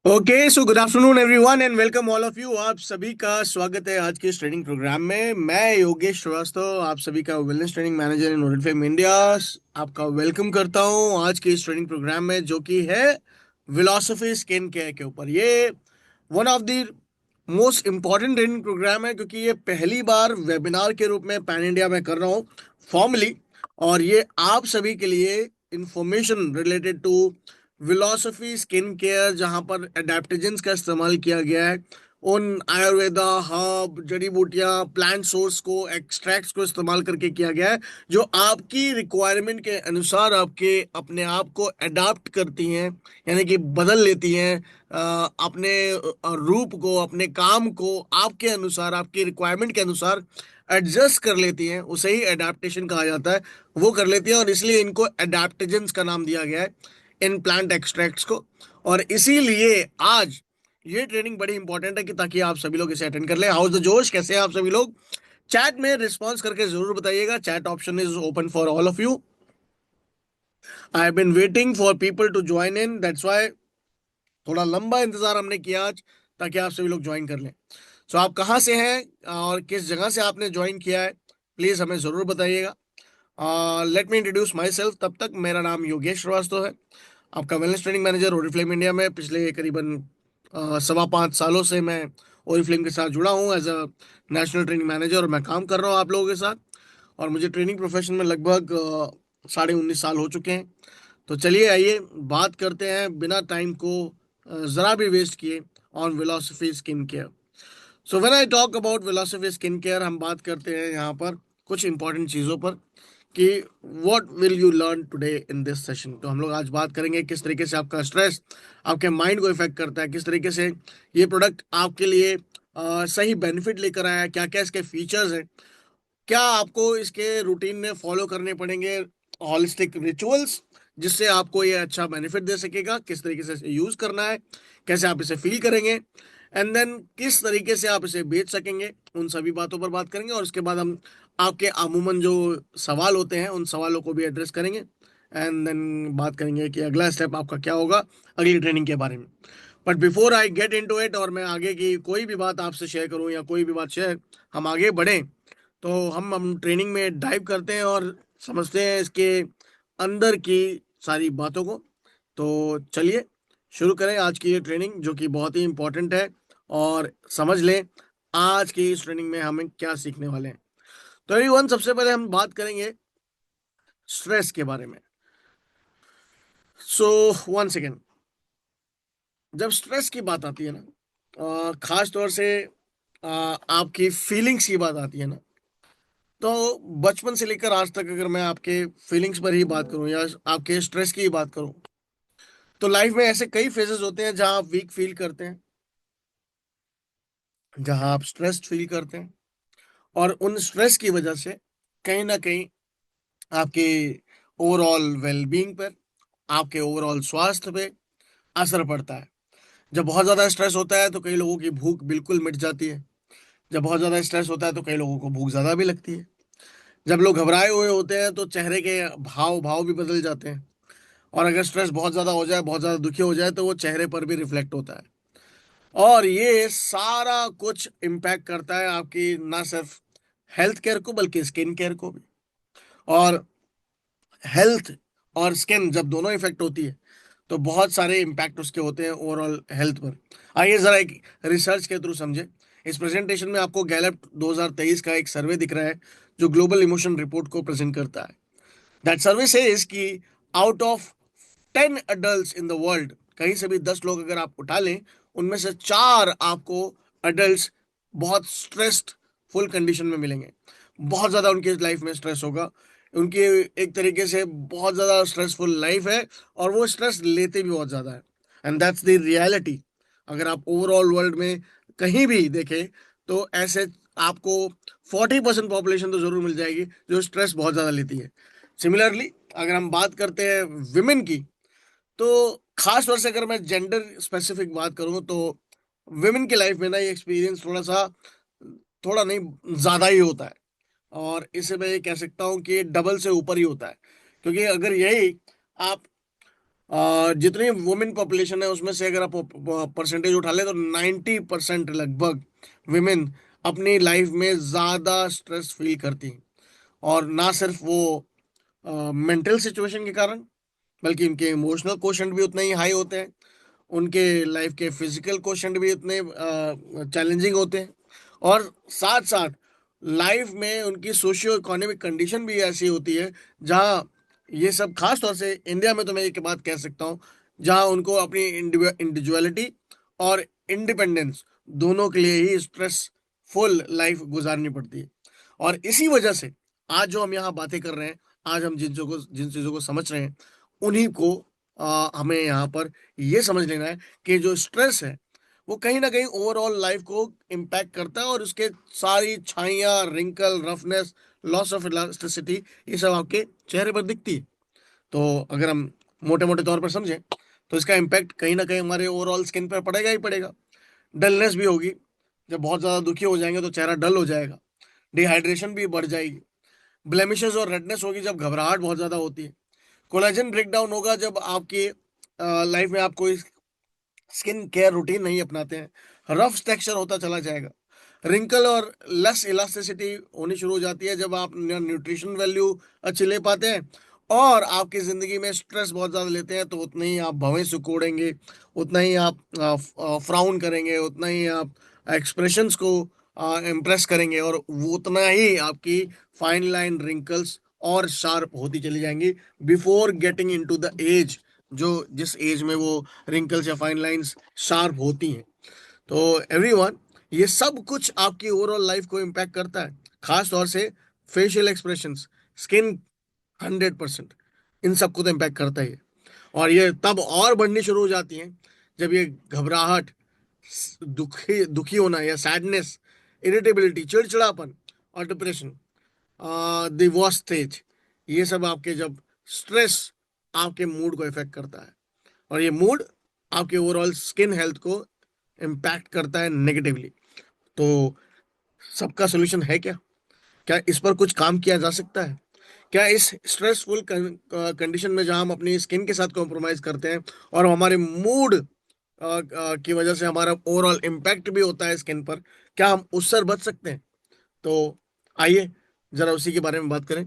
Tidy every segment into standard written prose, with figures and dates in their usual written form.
Okay so good afternoon everyone and welcome all of you. आप सभी का स्वागत है आज के इस ट्रेनिंग प्रोग्राम में। मैं योगेश श्रीवास्तव, आप सभी का वेलनेस ट्रेनिंग मैनेजर इन ओरिफ्लेम इंडिया, आपका वेलकम करता हूं आज के इस ट्रेनिंग प्रोग्राम में, जो कि है फिलॉसफी स्किन केयर के ऊपर। ये one of the most important training programme है, क्योंकि ये पहली बार वेबिनार के रूप में पैन इंडिया में कर रहा हूँ फॉर्मली। और ये आप सभी के लिए information related to philosophy skin care, जहां पर एडेप्टोजेंस का इस्तेमाल किया गया है, उन आयुर्वेदा हर्ब जड़ी बूटियां प्लांट सोर्स को एक्सट्रैक्ट्स को इस्तेमाल करके किया गया है, जो आपकी रिक्वायरमेंट के अनुसार आपके अपने आप को अडाप्ट करती हैं, यानी कि बदल लेती हैं। अपने रूप को, अपने काम को आपके अनुसार, आपकी रिक्वायरमेंट के अनुसार एडजस्ट कर लेती हैं। उसे ही एडाप्टेशन कहा जाता है। वो कर लेती हैं और इसलिए इनको एडाप्टोजेंस का नाम दिया गया है, इन प्लांट एक्सट्रैक्ट्स को। और इसीलिए आज ये ट्रेनिंग बड़ी इंपॉर्टेंट है कि ताकि आप सभी लोग इसे अटेंड कर ले। हाउस द जोश, कैसे हैं आप सभी लोग? चैट में रिस्पॉन्स करके जरूर बताइएगा। Chat option is open for all of you. I have been waiting for people to join in, that's why थोड़ा लंबा इंतजार हमने किया आज, ताकि आप सभी लोग ज्वाइन कर लें। सो आप कहाँ से हैं और किस जगह से आपने ज्वाइन किया है, प्लीज हमें जरूर बताइएगा। Let me introduce my self. तब तक मेरा नाम योगेश श्रीवास्तव है, आपका wellness training manager Oriflame India में। पिछले करीबन 5.25 सालों से मैं ओरिफ्लेम के साथ जुड़ा हूँ as a national training manager, और मैं काम कर रहा हूँ आप लोगों के साथ। और मुझे ट्रेनिंग प्रोफेशन में लगभग 19.5 साल हो चुके हैं। तो चलिए आइए बात करते हैं बिना टाइम को ज़रा भी वेस्ट किए on philosophy skin care. So when I talk about philosophy skin care, हम बात करते हैं यहाँ पर कुछ इंपॉर्टेंट चीज़ों पर कि what will you learn today in this session. तो हम लोग आज बात करेंगे किस तरीके से आपका स्ट्रेस आपके माइंड को इफेक्ट करता है, किस तरीके से ये प्रोडक्ट आपके लिए सही बेनिफिट लेकर आया है, क्या क्या इसके फीचर्स हैं, क्या आपको इसके रूटीन में फॉलो करने पड़ेंगे हॉलिस्टिक रिचुअल्स, जिससे आपको ये अच्छा बेनिफिट दे सकेगा, किस तरीके से इसे यूज करना है, कैसे आप इसे फील करेंगे, एंड देन किस तरीके से आप इसे बेच सकेंगे। उन सभी बातों पर बात करेंगे और उसके बाद हम आपके अमूमन जो सवाल होते हैं उन सवालों को भी एड्रेस करेंगे। एंड देन बात करेंगे कि अगला स्टेप आपका क्या होगा अगली ट्रेनिंग के बारे में। But before I get into it, और मैं आगे की कोई भी बात आपसे शेयर करूं या कोई भी बात शेयर हम आगे बढ़ें, तो हम ट्रेनिंग में डाइव करते हैं और समझते हैं इसके अंदर की सारी बातों को। तो चलिए शुरू करें आज की ये ट्रेनिंग, जो कि बहुत ही इंपॉर्टेंट है। और समझ लें आज की इस ट्रेनिंग में हमें क्या सीखने वाले हैं। तो एवरीवन, सबसे पहले हम बात करेंगे स्ट्रेस के बारे में। So one second. जब स्ट्रेस की बात आती है ना, खास तौर से आपकी फीलिंग्स की बात आती है ना, तो बचपन से लेकर आज तक अगर मैं आपके फीलिंग्स पर ही बात करूं या आपके स्ट्रेस की ही बात करूं, तो लाइफ में ऐसे कई फेजेस होते हैं जहां आप वीक फील करते हैं, जहां आप स्ट्रेस्ड फील करते हैं। और उन स्ट्रेस की वजह से कहीं ना कहीं आपके ओवरऑल वेलबींग पर, आपके ओवरऑल स्वास्थ्य पे असर पड़ता है। जब बहुत ज्यादा स्ट्रेस होता है तो कई लोगों की भूख बिल्कुल मिट जाती है। जब बहुत ज्यादा स्ट्रेस होता है तो कई लोगों को भूख ज्यादा भी लगती है। जब लोग घबराए हुए होते हैं तो चेहरे के भाव भाव भी बदल जाते हैं। और अगर स्ट्रेस बहुत ज्यादा हो जाए, बहुत ज्यादा दुखी हो जाए, तो वो चेहरे पर भी रिफ्लेक्ट होता है। और ये सारा कुछ इम्पैक्ट करता है आपकी ना सिर्फ हेल्थ केयर को बल्कि स्किन केयर को भी। और हेल्थ और स्किन जब दोनों इफेक्ट होती है तो बहुत सारे इम्पैक्ट उसके होते हैं ओवरऑल हेल्थ पर। आइए जरा एक रिसर्च के थ्रू समझे। इस प्रेजेंटेशन में आपको गैलप 2023 का एक सर्वे दिख रहा है, जो ग्लोबल इमोशन रिपोर्ट को प्रेजेंट करता है। दैट सर्वे सेज कि out of 10 adults in the world, कहीं से भी 10 लोग अगर आप उठा लें, उनमें से 4 आपको अडल्ट बहुत स्ट्रेस्ड फुल कंडीशन में मिलेंगे। बहुत ज्यादा उनकी लाइफ में स्ट्रेस होगा। उनकी एक तरीके से बहुत ज्यादा स्ट्रेसफुल लाइफ है, और वो स्ट्रेस लेते भी बहुत ज्यादा है। And that's the reality. अगर आप ओवरऑल वर्ल्ड में कहीं भी देखें, तो ऐसे आपको 40% पॉपुलेशन तो जरूर मिल जाएगी जो स्ट्रेस बहुत ज्यादा लेती है। सिमिलरली अगर हम बात करते हैं विमेन की, तो खास तौर से अगर मैं जेंडर स्पेसिफिक बात करूं, तो विमेन की लाइफ में ना ये एक्सपीरियंस थोड़ा सा, थोड़ा नहीं ज्यादा ही होता है। और इसे मैं ये कह सकता हूँ कि डबल से ऊपर ही होता है। क्योंकि अगर यही आप जितनी वुमेन पॉपुलेशन है उसमें से अगर आप परसेंटेज उठा ले तो 90% लगभग विमेन अपनी लाइफ में ज्यादा स्ट्रेस फील करती हैं। और ना सिर्फ वो मेंटल सिचुएशन के कारण, बल्कि उनके इमोशनल कोशंट भी उतने ही हाई होते हैं। उनके लाइफ के फिजिकल कोशंट भी उतने चैलेंजिंग होते हैं। और साथ साथ लाइफ में उनकी सोशियो इकोनॉमिक कंडीशन भी ऐसी होती है जहाँ ये सब, खास तौर से इंडिया में तो मैं एक बात कह सकता हूँ, जहाँ उनको अपनी इंडिविजुअलिटी और इंडिपेंडेंस दोनों के लिए ही स्ट्रेसफुल लाइफ गुजारनी पड़ती है। और इसी वजह से आज जो हम यहाँ बातें कर रहे हैं, आज हम जिन चीजों को समझ रहे हैं, उन्हीं को हमें यहाँ पर ये समझ लेना है कि जो स्ट्रेस है वो कहीं ना कहीं ओवरऑल लाइफ को इम्पैक्ट करता है, और उसके सारी छाइयाँ, wrinkle, roughness, loss of elasticity, ये सब आपके चेहरे पर दिखती है। तो अगर हम मोटे मोटे तौर पर समझें तो इसका इम्पैक्ट कहीं ना कहीं हमारे ओवरऑल स्किन पर पड़ेगा ही पड़ेगा। डलनेस भी होगी। जब बहुत ज्यादा दुखी हो जाएंगे तो चेहरा डल हो जाएगा। डिहाइड्रेशन भी बढ़ जाएगी। ब्लेमिशेस और रेडनेस होगी जब घबराहट बहुत ज्यादा होती है। कोलेजन ब्रेकडाउन होगा जब आपकी लाइफ में आप कोई स्किन केयर रूटीन नहीं अपनाते हैं। रफ टेक्सचर होता चला जाएगा। रिंकल और लेस इलास्टिसिटी होनी शुरू हो जाती है जब आप न्यूट्रिशन वैल्यू अच्छी ले पाते हैं। और आपकी जिंदगी में स्ट्रेस बहुत ज्यादा लेते हैं तो उतना ही आप भवें सिकोड़ेंगे, उतना ही आप फ्राउन करेंगे, उतना ही आप एक्सप्रेशंस को इम्प्रेस करेंगे, और वो उतना ही आपकी फाइन लाइन रिंकल्स और शार्प होती चली जाएंगी before getting into the age, जो जिस एज में वो रिंकल्स या फाइन लाइंस शार्प होती हैं। तो एवरीवन, ये सब कुछ आपकी ओवरऑल लाइफ को इम्पैक्ट करता है। खास तौर से फेशियल एक्सप्रेशंस, स्किन, 100% इन सबको तो इम्पैक्ट करता ही है। और ये तब और बढ़नी शुरू हो जाती हैं जब ये घबराहट, दुखी दुखी होना या सैडनेस, इरिटेबिलिटी, चिड़चिड़ापन और डिप्रेशन, द वर्स्ट स्टेज, ये सब आपके जब स्ट्रेस आपके मूड को इफेक्ट करता है, और ये मूड आपके ओवरऑल स्किन हेल्थ को इम्पैक्ट करता है नेगेटिवली। तो सबका सोल्यूशन है क्या? क्या इस पर कुछ काम किया जा सकता है? क्या इस स्ट्रेसफुल कंडीशन में जहां हम अपनी स्किन के साथ कॉम्प्रोमाइज करते हैं और हमारे मूड की वजह से हमारा ओवरऑल इम्पैक्ट भी होता है स्किन पर, क्या हम उससे बच सकते हैं? तो आइए जरा उसी के बारे में बात करें।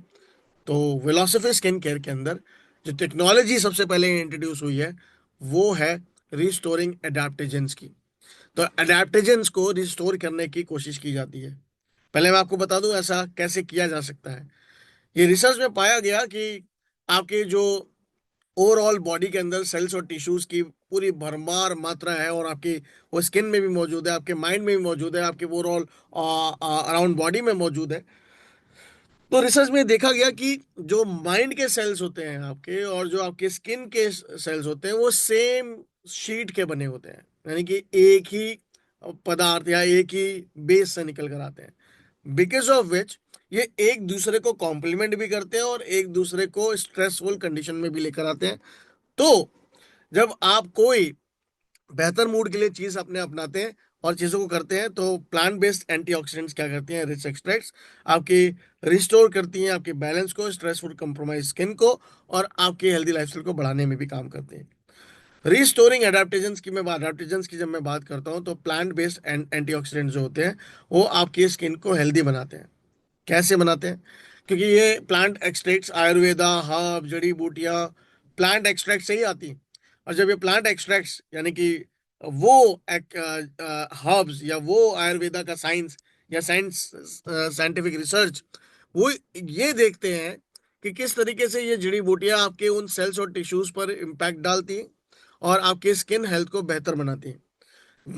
तो फिलॉसफी स्किन केयर के अंदर जो टेक्नोलॉजी सबसे पहले इंट्रोड्यूस हुई है वो है रिस्टोरिंग एडाप्टोजेंस की। तो एडेप्टोजेंस को रिस्टोर करने की कोशिश की जाती है। पहले मैं आपको बता दूं ऐसा कैसे किया जा सकता है। ये रिसर्च में पाया गया कि आपके जो ओवरऑल बॉडी के अंदर सेल्स और टिश्यूज की पूरी भरमार मात्रा है, और आपकी वो स्किन में भी मौजूद है, आपके माइंड में भी मौजूद है, आपके ओवरऑल अराउंड बॉडी में मौजूद है। तो रिसर्च में देखा गया कि जो माइंड के सेल्स होते हैं आपके, और जो आपके स्किन के सेल्स होते हैं, वो सेम शीट के बने होते हैं। यानी कि एक ही पदार्थ या एक ही बेस से निकल कर आते हैं, बिकॉज ऑफ विच ये एक दूसरे को कॉम्प्लीमेंट भी करते हैं और एक दूसरे को स्ट्रेसफुल कंडीशन में भी लेकर आते हैं। तो जब आप कोई बेहतर मूड के लिए चीज अपने अपनाते हैं और चीजों को करते हैं, तो प्लांट बेस्ड एंटीऑक्सीडेंट्स क्या करती हैं, रिच एक्सट्रैक्ट्स आपकी रिस्टोर करती हैं आपके बैलेंस को, स्ट्रेसफुल कंप्रोमाइज स्किन को, और आपकी हेल्दी लाइफस्टाइल को बढ़ाने में भी काम करते हैं। रिस्टोरिंग एडाप्टेजेंस की जब मैं बात करता हूँ तो प्लांट बेस्ड एंटीऑक्सीडेंट जो होते हैं वो आपकी स्किन को हेल्दी बनाते हैं। कैसे बनाते हैं? क्योंकि ये प्लांट एक्सट्रैक्ट्स, आयुर्वेदा, हर्ब, जड़ी बूटियां प्लांट एक्सट्रैक्ट से ही आती हैं। और जब ये प्लांट एक्सट्रैक्ट्स यानी कि वो हर्ब्स या वो आयुर्वेदा का साइंस या साइंटिफिक रिसर्च, वो ये देखते हैं कि किस तरीके से ये जड़ी बूटियां आपके उन सेल्स और टिश्यूज पर इम्पैक्ट डालती हैं और आपके स्किन हेल्थ को बेहतर बनाती हैं।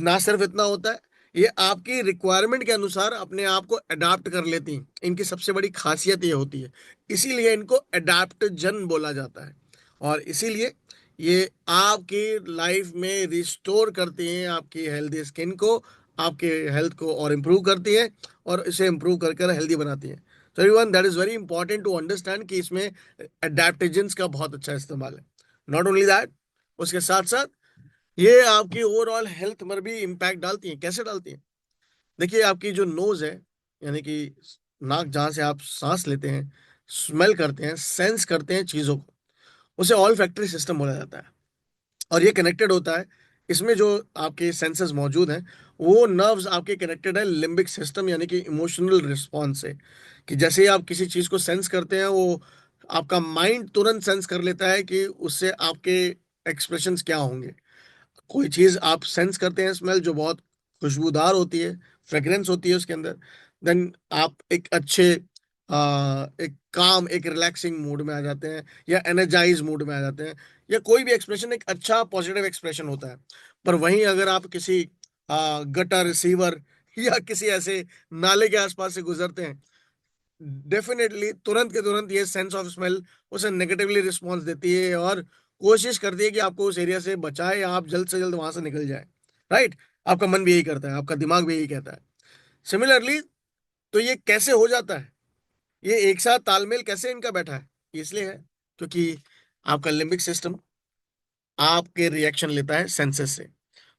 ना सिर्फ इतना होता है, ये आपकी रिक्वायरमेंट के अनुसार अपने आप को अडाप्ट कर लेती हैं। इनकी सबसे बड़ी खासियत ये होती है, इसीलिए इनको अडाप्टजन बोला जाता है। और इसीलिए ये आपकी लाइफ में रिस्टोर करती हैं आपकी हेल्दी स्किन को, आपके हेल्थ को और इम्प्रूव करती हैं, और इसे इम्प्रूव कर कर हेल्दी बनाती हैं। तो everyone, that is very important to understand कि इसमें अडेप्टोजेंस का बहुत अच्छा इस्तेमाल है। नॉट ओनली दैट, उसके साथ साथ ये आपकी ओवरऑल हेल्थ पर भी इम्पैक्ट डालती हैं। कैसे डालती हैं? देखिए, आपकी जो नोज है, यानी कि नाक, जहां से आप सांस लेते हैं, स्मेल करते हैं, सेंस करते हैं चीजों को, उसे ऑल फैक्ट्री सिस्टम बोला जाता है। और ये कनेक्टेड होता है, इसमें जो आपके सेंसेस मौजूद हैं वो नर्व्स आपके कनेक्टेड है लिम्बिक सिस्टम यानी कि इमोशनल रिस्पॉन्स से। कि जैसे ही आप किसी चीज को सेंस करते हैं वो आपका माइंड तुरंत सेंस कर लेता है कि उससे आपके एक्सप्रेशंस क्या होंगे। कोई चीज आप सेंस करते हैं, स्मेल जो बहुत खुशबूदार होती है, फ्रेग्रेंस होती है उसके अंदर, देन आप एक अच्छे एक काम एक रिलैक्सिंग मूड में आ जाते हैं या एनर्जाइज मूड में आ जाते हैं। या कोई भी एक्सप्रेशन एक अच्छा पॉजिटिव एक्सप्रेशन होता है। पर वहीं अगर आप किसी गटर सीवर या किसी ऐसे नाले के आसपास से गुजरते हैं, डेफिनेटली तुरंत के तुरंत ये सेंस ऑफ स्मेल उसे नेगेटिवली रिस्पॉन्स देती है और कोशिश करती है कि आपको उस एरिया से बचाए या आप जल्द से जल्द वहां से निकल जाए। राइट? आपका मन भी यही करता है, आपका दिमाग भी यही कहता है। सिमिलरली, तो ये कैसे हो जाता है, ये एक साथ तालमेल कैसे इनका बैठा है? ये इसलिए है क्योंकि आपका लिम्बिक सिस्टम आपके रिएक्शन लेता है सेंसेस से।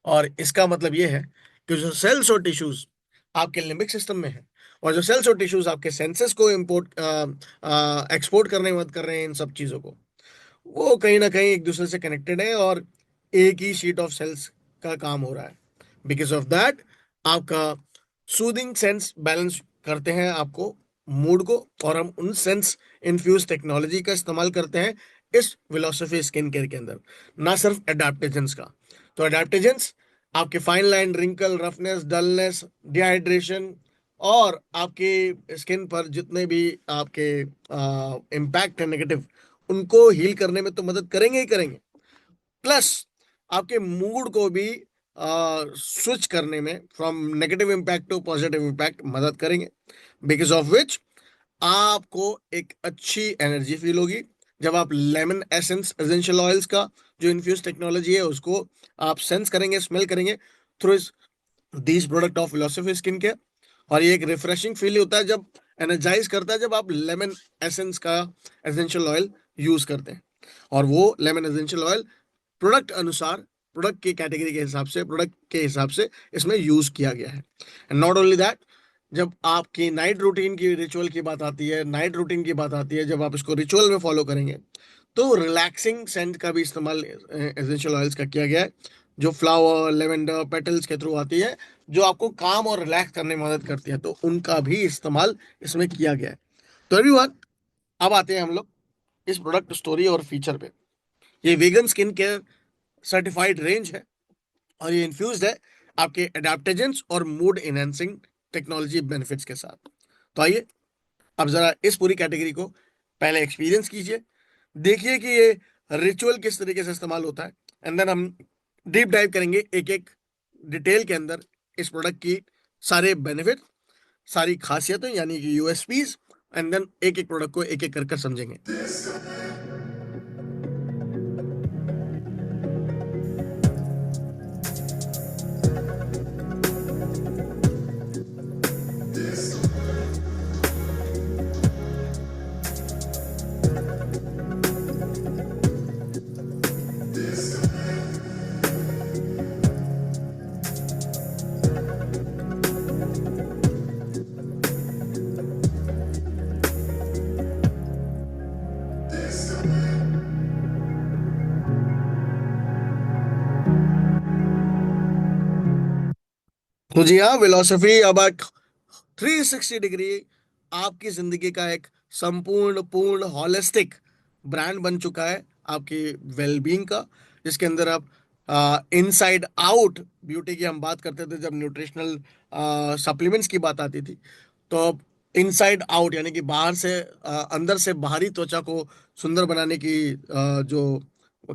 और इसका मतलब ये है कि जो सेल्स और टिश्यूज आपके लिम्बिक सिस्टम में है और जो सेल्स और टिश्यूज आपके सेंसेस को इम्पोर्ट एक्सपोर्ट करने में मदद कर रहे हैं इन सब चीजों को, वो कहीं ना कहीं एक दूसरे से कनेक्टेड है और एक ही शीट ऑफ सेल्स का काम हो रहा है। बिकॉज ऑफ दैट आपका सूदिंग सेंस बैलेंस करते हैं आपको मूड को, और हम उन सेंस इन्फ्यूज टेक्नोलॉजी का इस्तेमाल करते हैं इस फिलोसफी स्किन केयर के अंदर, ना सिर्फ एडाप्टेजेंस का। तो एडाप्टेजेंस आपके fine line, wrinkle, roughness, dullness, dehydration और आपकी स्किन पर जितने भी आपके इम्पैक्ट है नेगेटिव, उनको हील करने में तो मदद करेंगे ही करेंगे, प्लस आपके मूड को भी स्विच करने में from negative impact to positive impact मदद करेंगे। बिकॉज ऑफ विच आपको एक अच्छी एनर्जी फील होगी जब आप लेमन एसेंस एसेंशियल ऑयल्स का जो इन्फ्यूज टेक्नोलॉजी है उसको आप सेंस करेंगे, स्मेल करेंगे through this product of philosophy skin care. और ये एक रिफ्रेशिंग फील होता है जब एनर्जाइज करता है जब आप लेमन एसेंस का एसेंशियल ऑयल यूज करते हैं। और वो लेमन एसेंशियल ऑयल प्रोडक्ट अनुसार, प्रोडक्ट की कैटेगरी के हिसाब से, प्रोडक्ट के हिसाब से इसमें यूज किया गया है। एंड नॉट ओनली दैट, जब आपकी नाइट रूटीन की रिचुअल की बात आती है, नाइट रूटीन की बात आती है, जब आप इसको रिचुअल में फॉलो करेंगे तो रिलैक्सिंग सेंट का भी इस्तेमाल एसेंशियल ऑयल्स का किया गया है, जो फ्लावर, लेवेंडर, पेटल्स के थ्रू आती है, जो आपको काम और रिलैक्स करने में मदद करती है, तो उनका भी इस्तेमाल इसमें किया गया है। तो एवरीवन, अब आते हैं हम लोग इस प्रोडक्ट स्टोरी और फीचर पे। ये vegan skin care certified range है और ये इन्फ्यूज्ड है आपके एडाप्टेजेंस और मूड इनहेंसिंग टेक्नोलॉजी बेनिफिट्स के साथ। तो आइए अब जरा इस पूरी कैटेगरी को पहले एक्सपीरियंस कीजिए, देखिए कि ये रिचुअल किस तरीके से इस्तेमाल होता है, एंड देन हम डीप डाइव करेंगे एक एक डिटेल के अंदर इस प्रोडक्ट की सारे बेनिफिट, सारी खासियतें यानी कि यूएसपीज, एंड देन एक एक प्रोडक्ट को एक एक कर कर समझेंगे। तो जी हाँ, फिलोसफी अब एक 360 डिग्री आपकी जिंदगी का एक संपूर्ण, पूर्ण, हॉलिस्टिक ब्रांड बन चुका है आपकी वेलबींग का, जिसके अंदर आप इनसाइड आउट ब्यूटी की हम बात करते थे जब न्यूट्रिशनल सप्लीमेंट्स की बात आती थी। तो अब इनसाइड आउट यानी कि बाहर से अंदर से बाहरी त्वचा को सुंदर बनाने की जो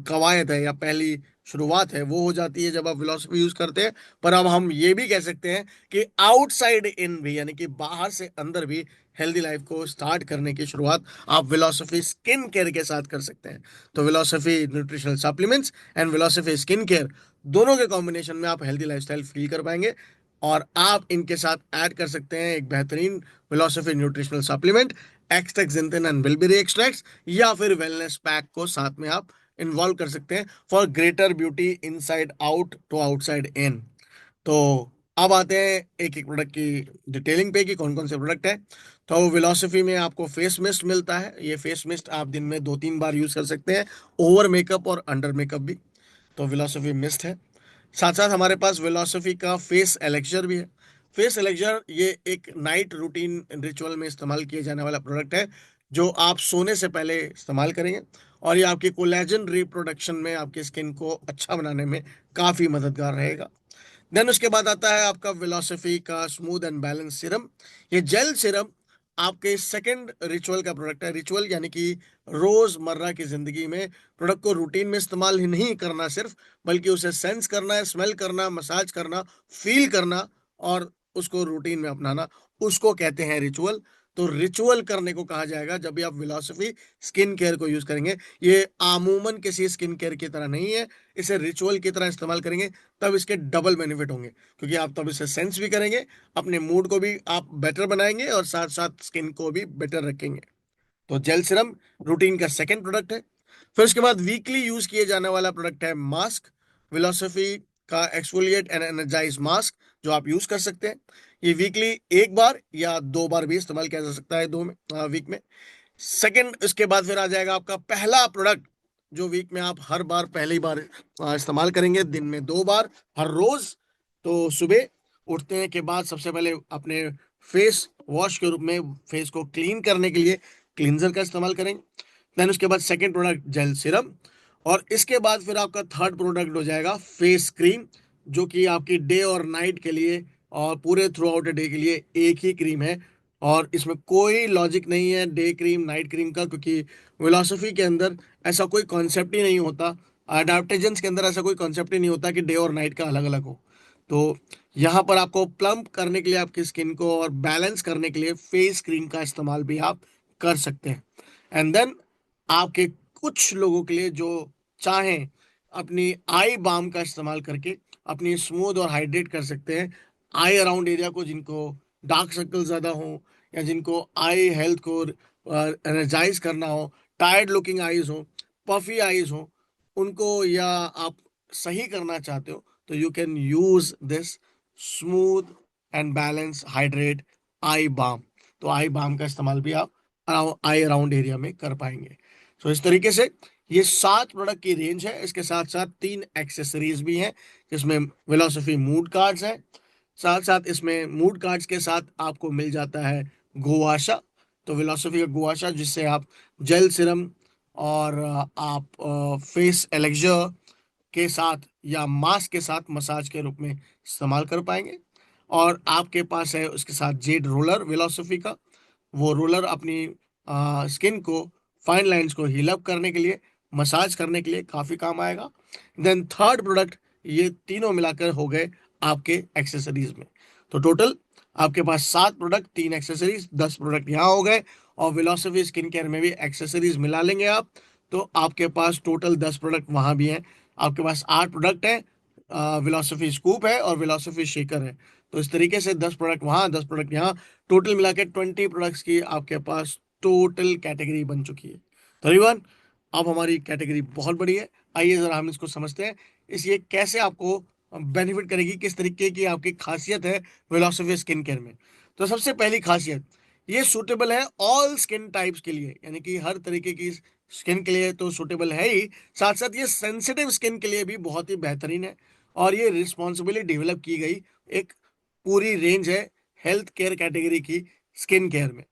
कवायद है या पहली शुरुआत है वो हो जाती है जब आप फिलोसफी यूज करते हैं। पर अब हम ये भी कह सकते हैं कि आउटसाइड इन भी यानी कि बाहर से अंदर भी हेल्दी लाइफ को स्टार्ट करने की शुरुआत आप फिलोसफी स्किन केयर के साथ कर सकते हैं। तो philosophy nutritional supplements and philosophy skin care दोनों के कॉम्बिनेशन में आप हेल्दी लाइफस्टाइल फील कर पाएंगे। और आप इनके साथ ऐड कर सकते हैं एक बेहतरीन फिलोसफी न्यूट्रिशनल सप्लीमेंट, एक्सट्रैक्ट जिंथिन एंड बिलबेरी एक्सट्रैक्ट्स, या फिर वेलनेस पैक को साथ में आप इन्वॉल्व कर सकते हैं for greater beauty inside out to outside in. तो अब आते हैं एक एक प्रोडक्ट की डिटेलिंग पे कि कौन कौन से प्रोडक्ट है। तो फिलोसफी में आपको फेस मिस्ट मिलता है। ये फेस मिस्ट आप दिन में 2-3 बार यूज कर सकते हैं, ओवर मेकअप और अंडर मेकअप भी। तो फिलॉसफी मिस्ट है। साथ साथ हमारे पास फिलॉसफी का फेस एलेक्सर भी है। फेस एलेक्सर ये एक नाइट रूटीन रिचुअल में इस्तेमाल किए जाने वाला प्रोडक्ट है, जो आप सोने से पहले इस्तेमाल करेंगे। और ये आपके कोलेजन रिप्रोडक्शन में, आपकी स्किन को अच्छा बनाने में काफी मददगार रहेगा। देन उसके बाद आता है आपका फिलॉसफी का स्मूथ एंड बैलेंस सीरम। ये जेल सीरम आपके सेकंड रिचुअल का प्रोडक्ट है। रिचुअल यानी कि रोजमर्रा की जिंदगी में प्रोडक्ट को रूटीन में इस्तेमाल ही नहीं करना सिर्फ, बल्कि उसे सेंस करना है, स्मेल करना, मसाज करना, फील करना और उसको रूटीन में अपनाना, उसको कहते हैं रिचुअल। तो रिचुअल करने को कहा जाएगा जब भी आप फिलॉसफी स्किन केयर को यूज करेंगे। ये आमूमन किसी स्किन केयर की तरह नहीं है। इसे रिचुअल की तरह इस्तेमाल करेंगे तब इसके डबल बेनिफिट होंगे, क्योंकि आप तब इसे सेंस भी करेंगे, अपने मूड को भी आप बेटर बनाएंगे और साथ साथ स्किन को भी बेटर रखेंगे। तो जेल सिरम रूटीन का सेकंड प्रोडक्ट है। फिर उसके बाद वीकली यूज किए जाने वाला प्रोडक्ट है मास्क। फिलोसफी का एक्सफोलिएट एंड एनर्जाइज मास्क, जो आप यूज कर सकते हैं। ये वीकली एक बार या दो बार भी इस्तेमाल किया जा सकता है, वीक में। सेकंड, इसके बाद फिर आ जाएगा आपका पहला प्रोडक्ट, जो वीक में आप हर बार पहली बार इस्तेमाल करेंगे, दिन में दो बार, हर रोज। तो सुबह उठने के बाद सबसे पहले अपने फेस वॉश के रूप में फेस को क्लीन करने के लिए क्लींजर का इस्तेमाल करेंगे। देन उसके बाद सेकंड प्रोडक्ट जेल सिरम। और इसके बाद फिर आपका थर्ड प्रोडक्ट हो जाएगा फेस क्रीम, जो कि आपकी डे और नाइट के लिए और पूरे थ्रू आउट डे के लिए एक ही क्रीम है। और इसमें कोई लॉजिक नहीं है डे क्रीम नाइट क्रीम का, क्योंकि फिलोसफी के अंदर ऐसा कोई कॉन्सेप्ट ही नहीं होता। अडाप्टेजेंस के अंदर ऐसा कोई कॉन्सेप्ट ही नहीं होता कि डे और नाइट का अलग अलग हो। तो यहाँ पर आपको प्लम्प करने के लिए आपकी स्किन को और बैलेंस करने के लिए फेस क्रीम का इस्तेमाल भी आप कर सकते हैं। एंड देन आपके कुछ लोगों के लिए जो चाहें, अपनी आई बाम का इस्तेमाल करके अपनी स्मूथ और हाइड्रेट कर सकते हैं आई अराउंड एरिया को, जिनको डार्क सर्कल ज्यादा हो या जिनको आई हेल्थ को एनर्जाइज करना हो, टायर्ड लुकिंग आईज हो, पफी आईज हो, उनको, या आप सही करना चाहते हो, तो you can use this smooth and balance hydrate eye balm. तो आई बाम का इस्तेमाल भी आप आई अराउंड एरिया में कर पाएंगे। तो इस तरीके से ये 7 प्रोडक्ट की रेंज है। इसके साथ साथ 3 एक्सेसरीज भी हैं, जिसमें फिलोसफी मूड कार्ड्स है। साथ साथ इसमें मूड कार्ड्स के साथ आपको मिल जाता है गुआशा। तो फिलोसफी का गुआशा, जिससे आप जेल सिरम और आप फेस एलेक्जर के साथ या मास्क के साथ मसाज के रूप में इस्तेमाल कर पाएंगे। और आपके पास है उसके साथ जेड रोलर फिलोसफी का। वो रोलर अपनी स्किन को, फाइन लाइंस को हील अप करने के लिए, मसाज करने के लिए काफी काम आएगा। देन थर्ड प्रोडक्ट, ये तीनों मिलाकर हो गए आपके एक्सेसरीज में। तो टोटल आपके पास 7 प्रोडक्ट, 3 एक्सेसरीज, 10 प्रोडक्ट यहाँ हो गए। और फिलोसफी स्किन केयर में भी एक्सेसरीज मिला लेंगे आप, तो आपके पास टोटल 10 प्रोडक्ट वहां भी हैं। आपके पास 8 प्रोडक्ट है, फिलोसफी स्कूप है और फिलोसफी शेकर है। तो इस तरीके से 10 प्रोडक्ट वहाँ, 10 प्रोडक्ट यहाँ, टोटल मिला के 20 प्रोडक्ट्स की आपके पास टोटल कैटेगरी बन चुकी है। तो एवरीवन, अब हमारी कैटेगरी बहुत बड़ी है। आइए जरा हम इसको समझते हैं। इस ये कैसे आपको बेनिफिट करेगी, किस तरीके की आपकी खासियत है फिलोसफी स्किन केयर में। तो सबसे पहली खासियत, ये सूटेबल है ऑल स्किन टाइप्स के लिए, यानी कि हर तरीके की स्किन के लिए तो सूटेबल है ही, साथ साथ ये सेंसिटिव स्किन के लिए भी बहुत ही बेहतरीन है। और ये रिस्पॉन्सिबली डेवलप की गई एक पूरी रेंज है हेल्थ केयर कैटेगरी की स्किन केयर में।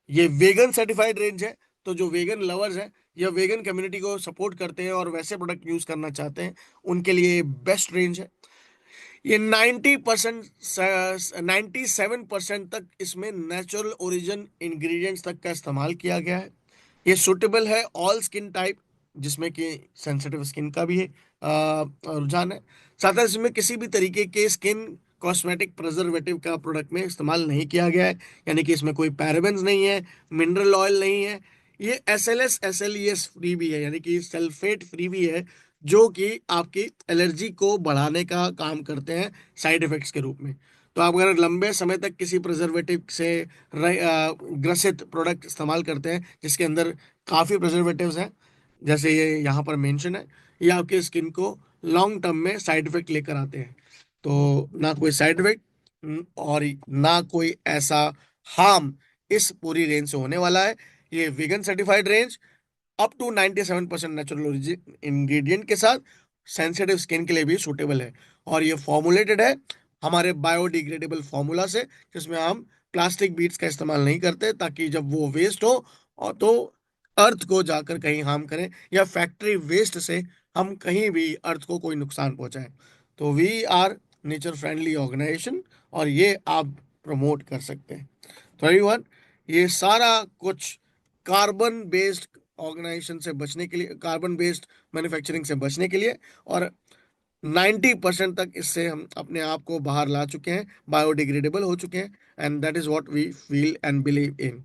ये वेगन सर्टिफाइड रेंज है। तो जो वेगन लवर्स हैं या वेगन कम्युनिटी को सपोर्ट करते हैं और वैसे प्रोडक्ट यूज करना चाहते हैं, उनके लिए बेस्ट रेंज है। ये 90%, 97% तक इसमें नेचुरल ओरिजिन इंग्रेडिएंट्स तक का इस्तेमाल किया गया है। ये सुटेबल है ऑल स्किन टाइप, जिसमें कि सेंसिटिव स्किन का भी है रुझान है। साथ ही इसमें किसी भी तरीके के स्किन कॉस्मेटिक प्रिजर्वेटिव का प्रोडक्ट में इस्तेमाल नहीं किया गया है, यानी कि इसमें कोई पैराबेन्स नहीं है, मिनरल ऑयल नहीं है। ये SLS SLES फ्री भी है, यानी कि सल्फेट फ्री भी है, जो कि आपकी एलर्जी को बढ़ाने का काम करते हैं साइड इफेक्ट्स के रूप में। तो आप अगर लंबे समय तक किसी प्रिजर्वेटिव से ग्रसित प्रोडक्ट इस्तेमाल करते हैं, जिसके अंदर काफ़ी प्रिजर्वेटिव्स हैं, जैसे ये यहाँ पर मेंशन है, ये आपके स्किन को लॉन्ग टर्म में साइड इफेक्ट लेकर आते हैं। तो ना कोई साइड इफेक्ट और ना कोई ऐसा हार्म इस पूरी रेंज से होने वाला है। ये vegan certified range, up to 97% natural origin ingredient के साथ, सेंसिटिव स्किन के लिए भी सूटेबल है। और ये फॉर्मुलेटेड है हमारे बायोडिग्रेडेबल फॉर्मूला से, जिसमें हम प्लास्टिक बीड्स का इस्तेमाल नहीं करते, ताकि जब वो वेस्ट हो और तो अर्थ को जाकर कहीं हार्म करें, या फैक्ट्री वेस्ट से हम कहीं भी अर्थ को कोई नुकसान पहुंचाएं। तो we are nature friendly organisation, और ये आप प्रमोट कर सकते हैं। तो एवरीवन, ये सारा कुछ कार्बन बेस्ड ऑर्गेनाइजेशन से बचने के लिए, कार्बन बेस्ड मैन्युफैक्चरिंग से बचने के लिए, और 90% तक इससे हम अपने आप को बाहर ला चुके हैं, बायोडिग्रेडेबल हो चुके हैं, and that is what we feel and believe in.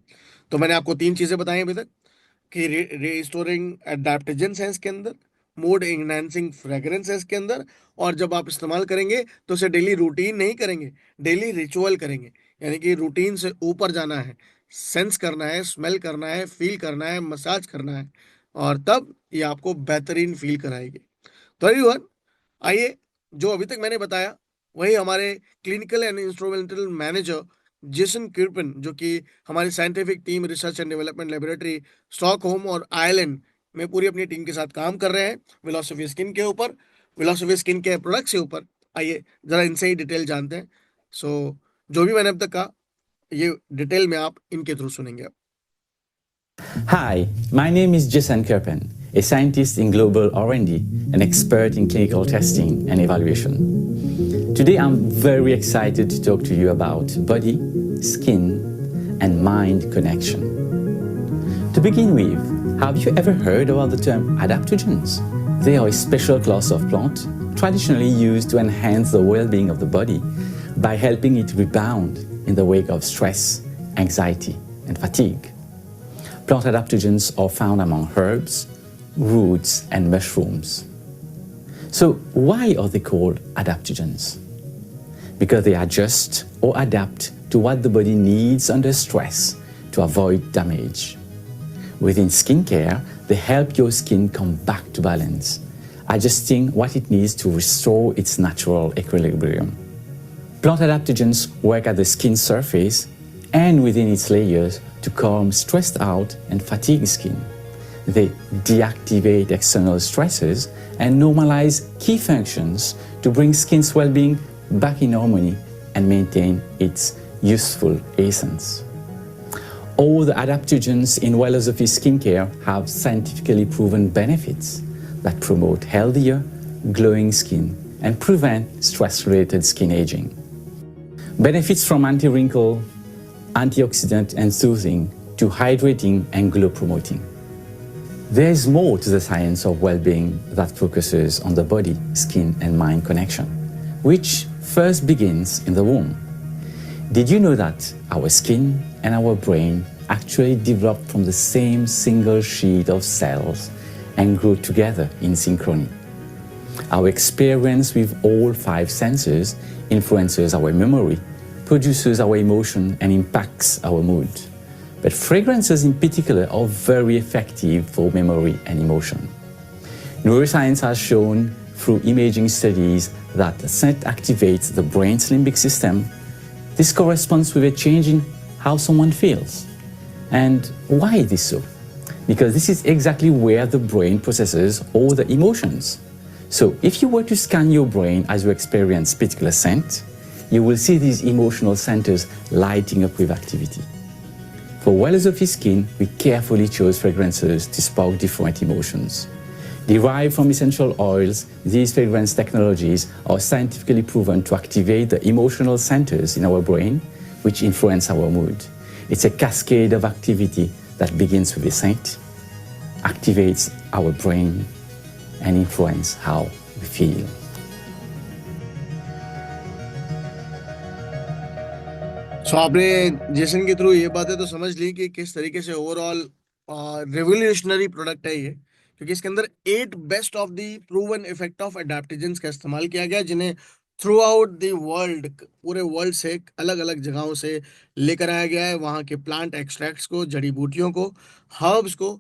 तो मैंने आपको 3 चीजें बताई अभी तक, कि रिस्टोरिंग एडाप्टोजेंस है इसके अंदर, मूड इनहैंसिंग फ्रेग्रेंस है इसके अंदर, और जब आप इस्तेमाल करेंगे तो उसे डेली रूटीन नहीं करेंगे, डेली रिचुअल करेंगे। यानी कि रूटीन से ऊपर जाना है, सेंस करना है, स्मेल करना है, फील करना है, मसाज करना है, और तब ये आपको बेहतरीन फील कराएगी। तो एवरीवन, आइए, जो अभी तक मैंने बताया वही हमारे clinical and instrumental manager Jason Kirpan, जो कि हमारी scientific team research and development laboratory Stockholm और आयरलैंड में पूरी अपनी टीम के साथ काम कर रहे हैं फिलॉसफी स्किन के ऊपर, फिलॉसफी स्किन के प्रोडक्ट के ऊपर। आइए जरा इनसे ही डिटेल जानते हैं। सो जो भी मैंने अब तक कहा, ये डिटेल में आप इनके थ्रू सुनेंगे अब। Hi, my name is Jason Kerpen, a scientist in global R&D and expert in clinical testing and evaluation. Today I'm very excited to talk to you about body, skin, and mind connection. To begin with, have you ever heard about the term adaptogens? They are a special class of plant traditionally used to enhance the well-being of the body by helping it rebound in the wake of stress, anxiety, and fatigue. Plant adaptogens are found among herbs, roots, and mushrooms. So why are they called adaptogens? Because they adjust or adapt to what the body needs under stress to avoid damage. Within skincare, they help your skin come back to balance, adjusting what it needs to restore its natural equilibrium. Plant adaptogens work at the skin surface and within its layers to calm stressed out and fatigued skin. They deactivate external stresses and normalize key functions to bring skin's well-being back in harmony and maintain its useful essence. All the adaptogens in Wellosophy skincare have scientifically proven benefits that promote healthier, glowing skin and prevent stress-related skin aging. Benefits from anti-wrinkle, antioxidant and soothing to hydrating and glow promoting. There is more to the science of well-being that focuses on the body, skin and mind connection, which first begins in the womb. Did you know that our skin and our brain actually develop from the same single sheet of cells and grow together in synchrony? Our experience with all 5 senses influences our memory, produces our emotion and impacts our mood. But fragrances in particular are very effective for memory and emotion. Neuroscience has shown through imaging studies that scent activates the brain's limbic system. This corresponds with a change in how someone feels. And why is this so? Because this is exactly where the brain processes all the emotions. So if you were to scan your brain as you experience particular scent, you will see these emotional centers lighting up with activity. For Wellosophy skin, we carefully chose fragrances to spark different emotions. Derived from essential oils, these fragrance technologies are scientifically proven to activate the emotional centers in our brain, which influence our mood. It's a cascade of activity that begins with a scent, activates our brain, and influences how we feel. सो आपने Jason के through ये बातें तो समझ ली कि किस तरीके से ओवरऑल रेवोल्यूशनरी प्रोडक्ट है ये, क्योंकि इसके अंदर 8 best of the proven effect of adaptogens का इस्तेमाल किया गया, जिन्हें थ्रू आउट द वर्ल्ड, पूरे वर्ल्ड से अलग अलग जगहों से लेकर आया गया है, वहाँ के प्लांट एक्सट्रैक्ट्स को, जड़ी बूटियों को, हर्ब्स को।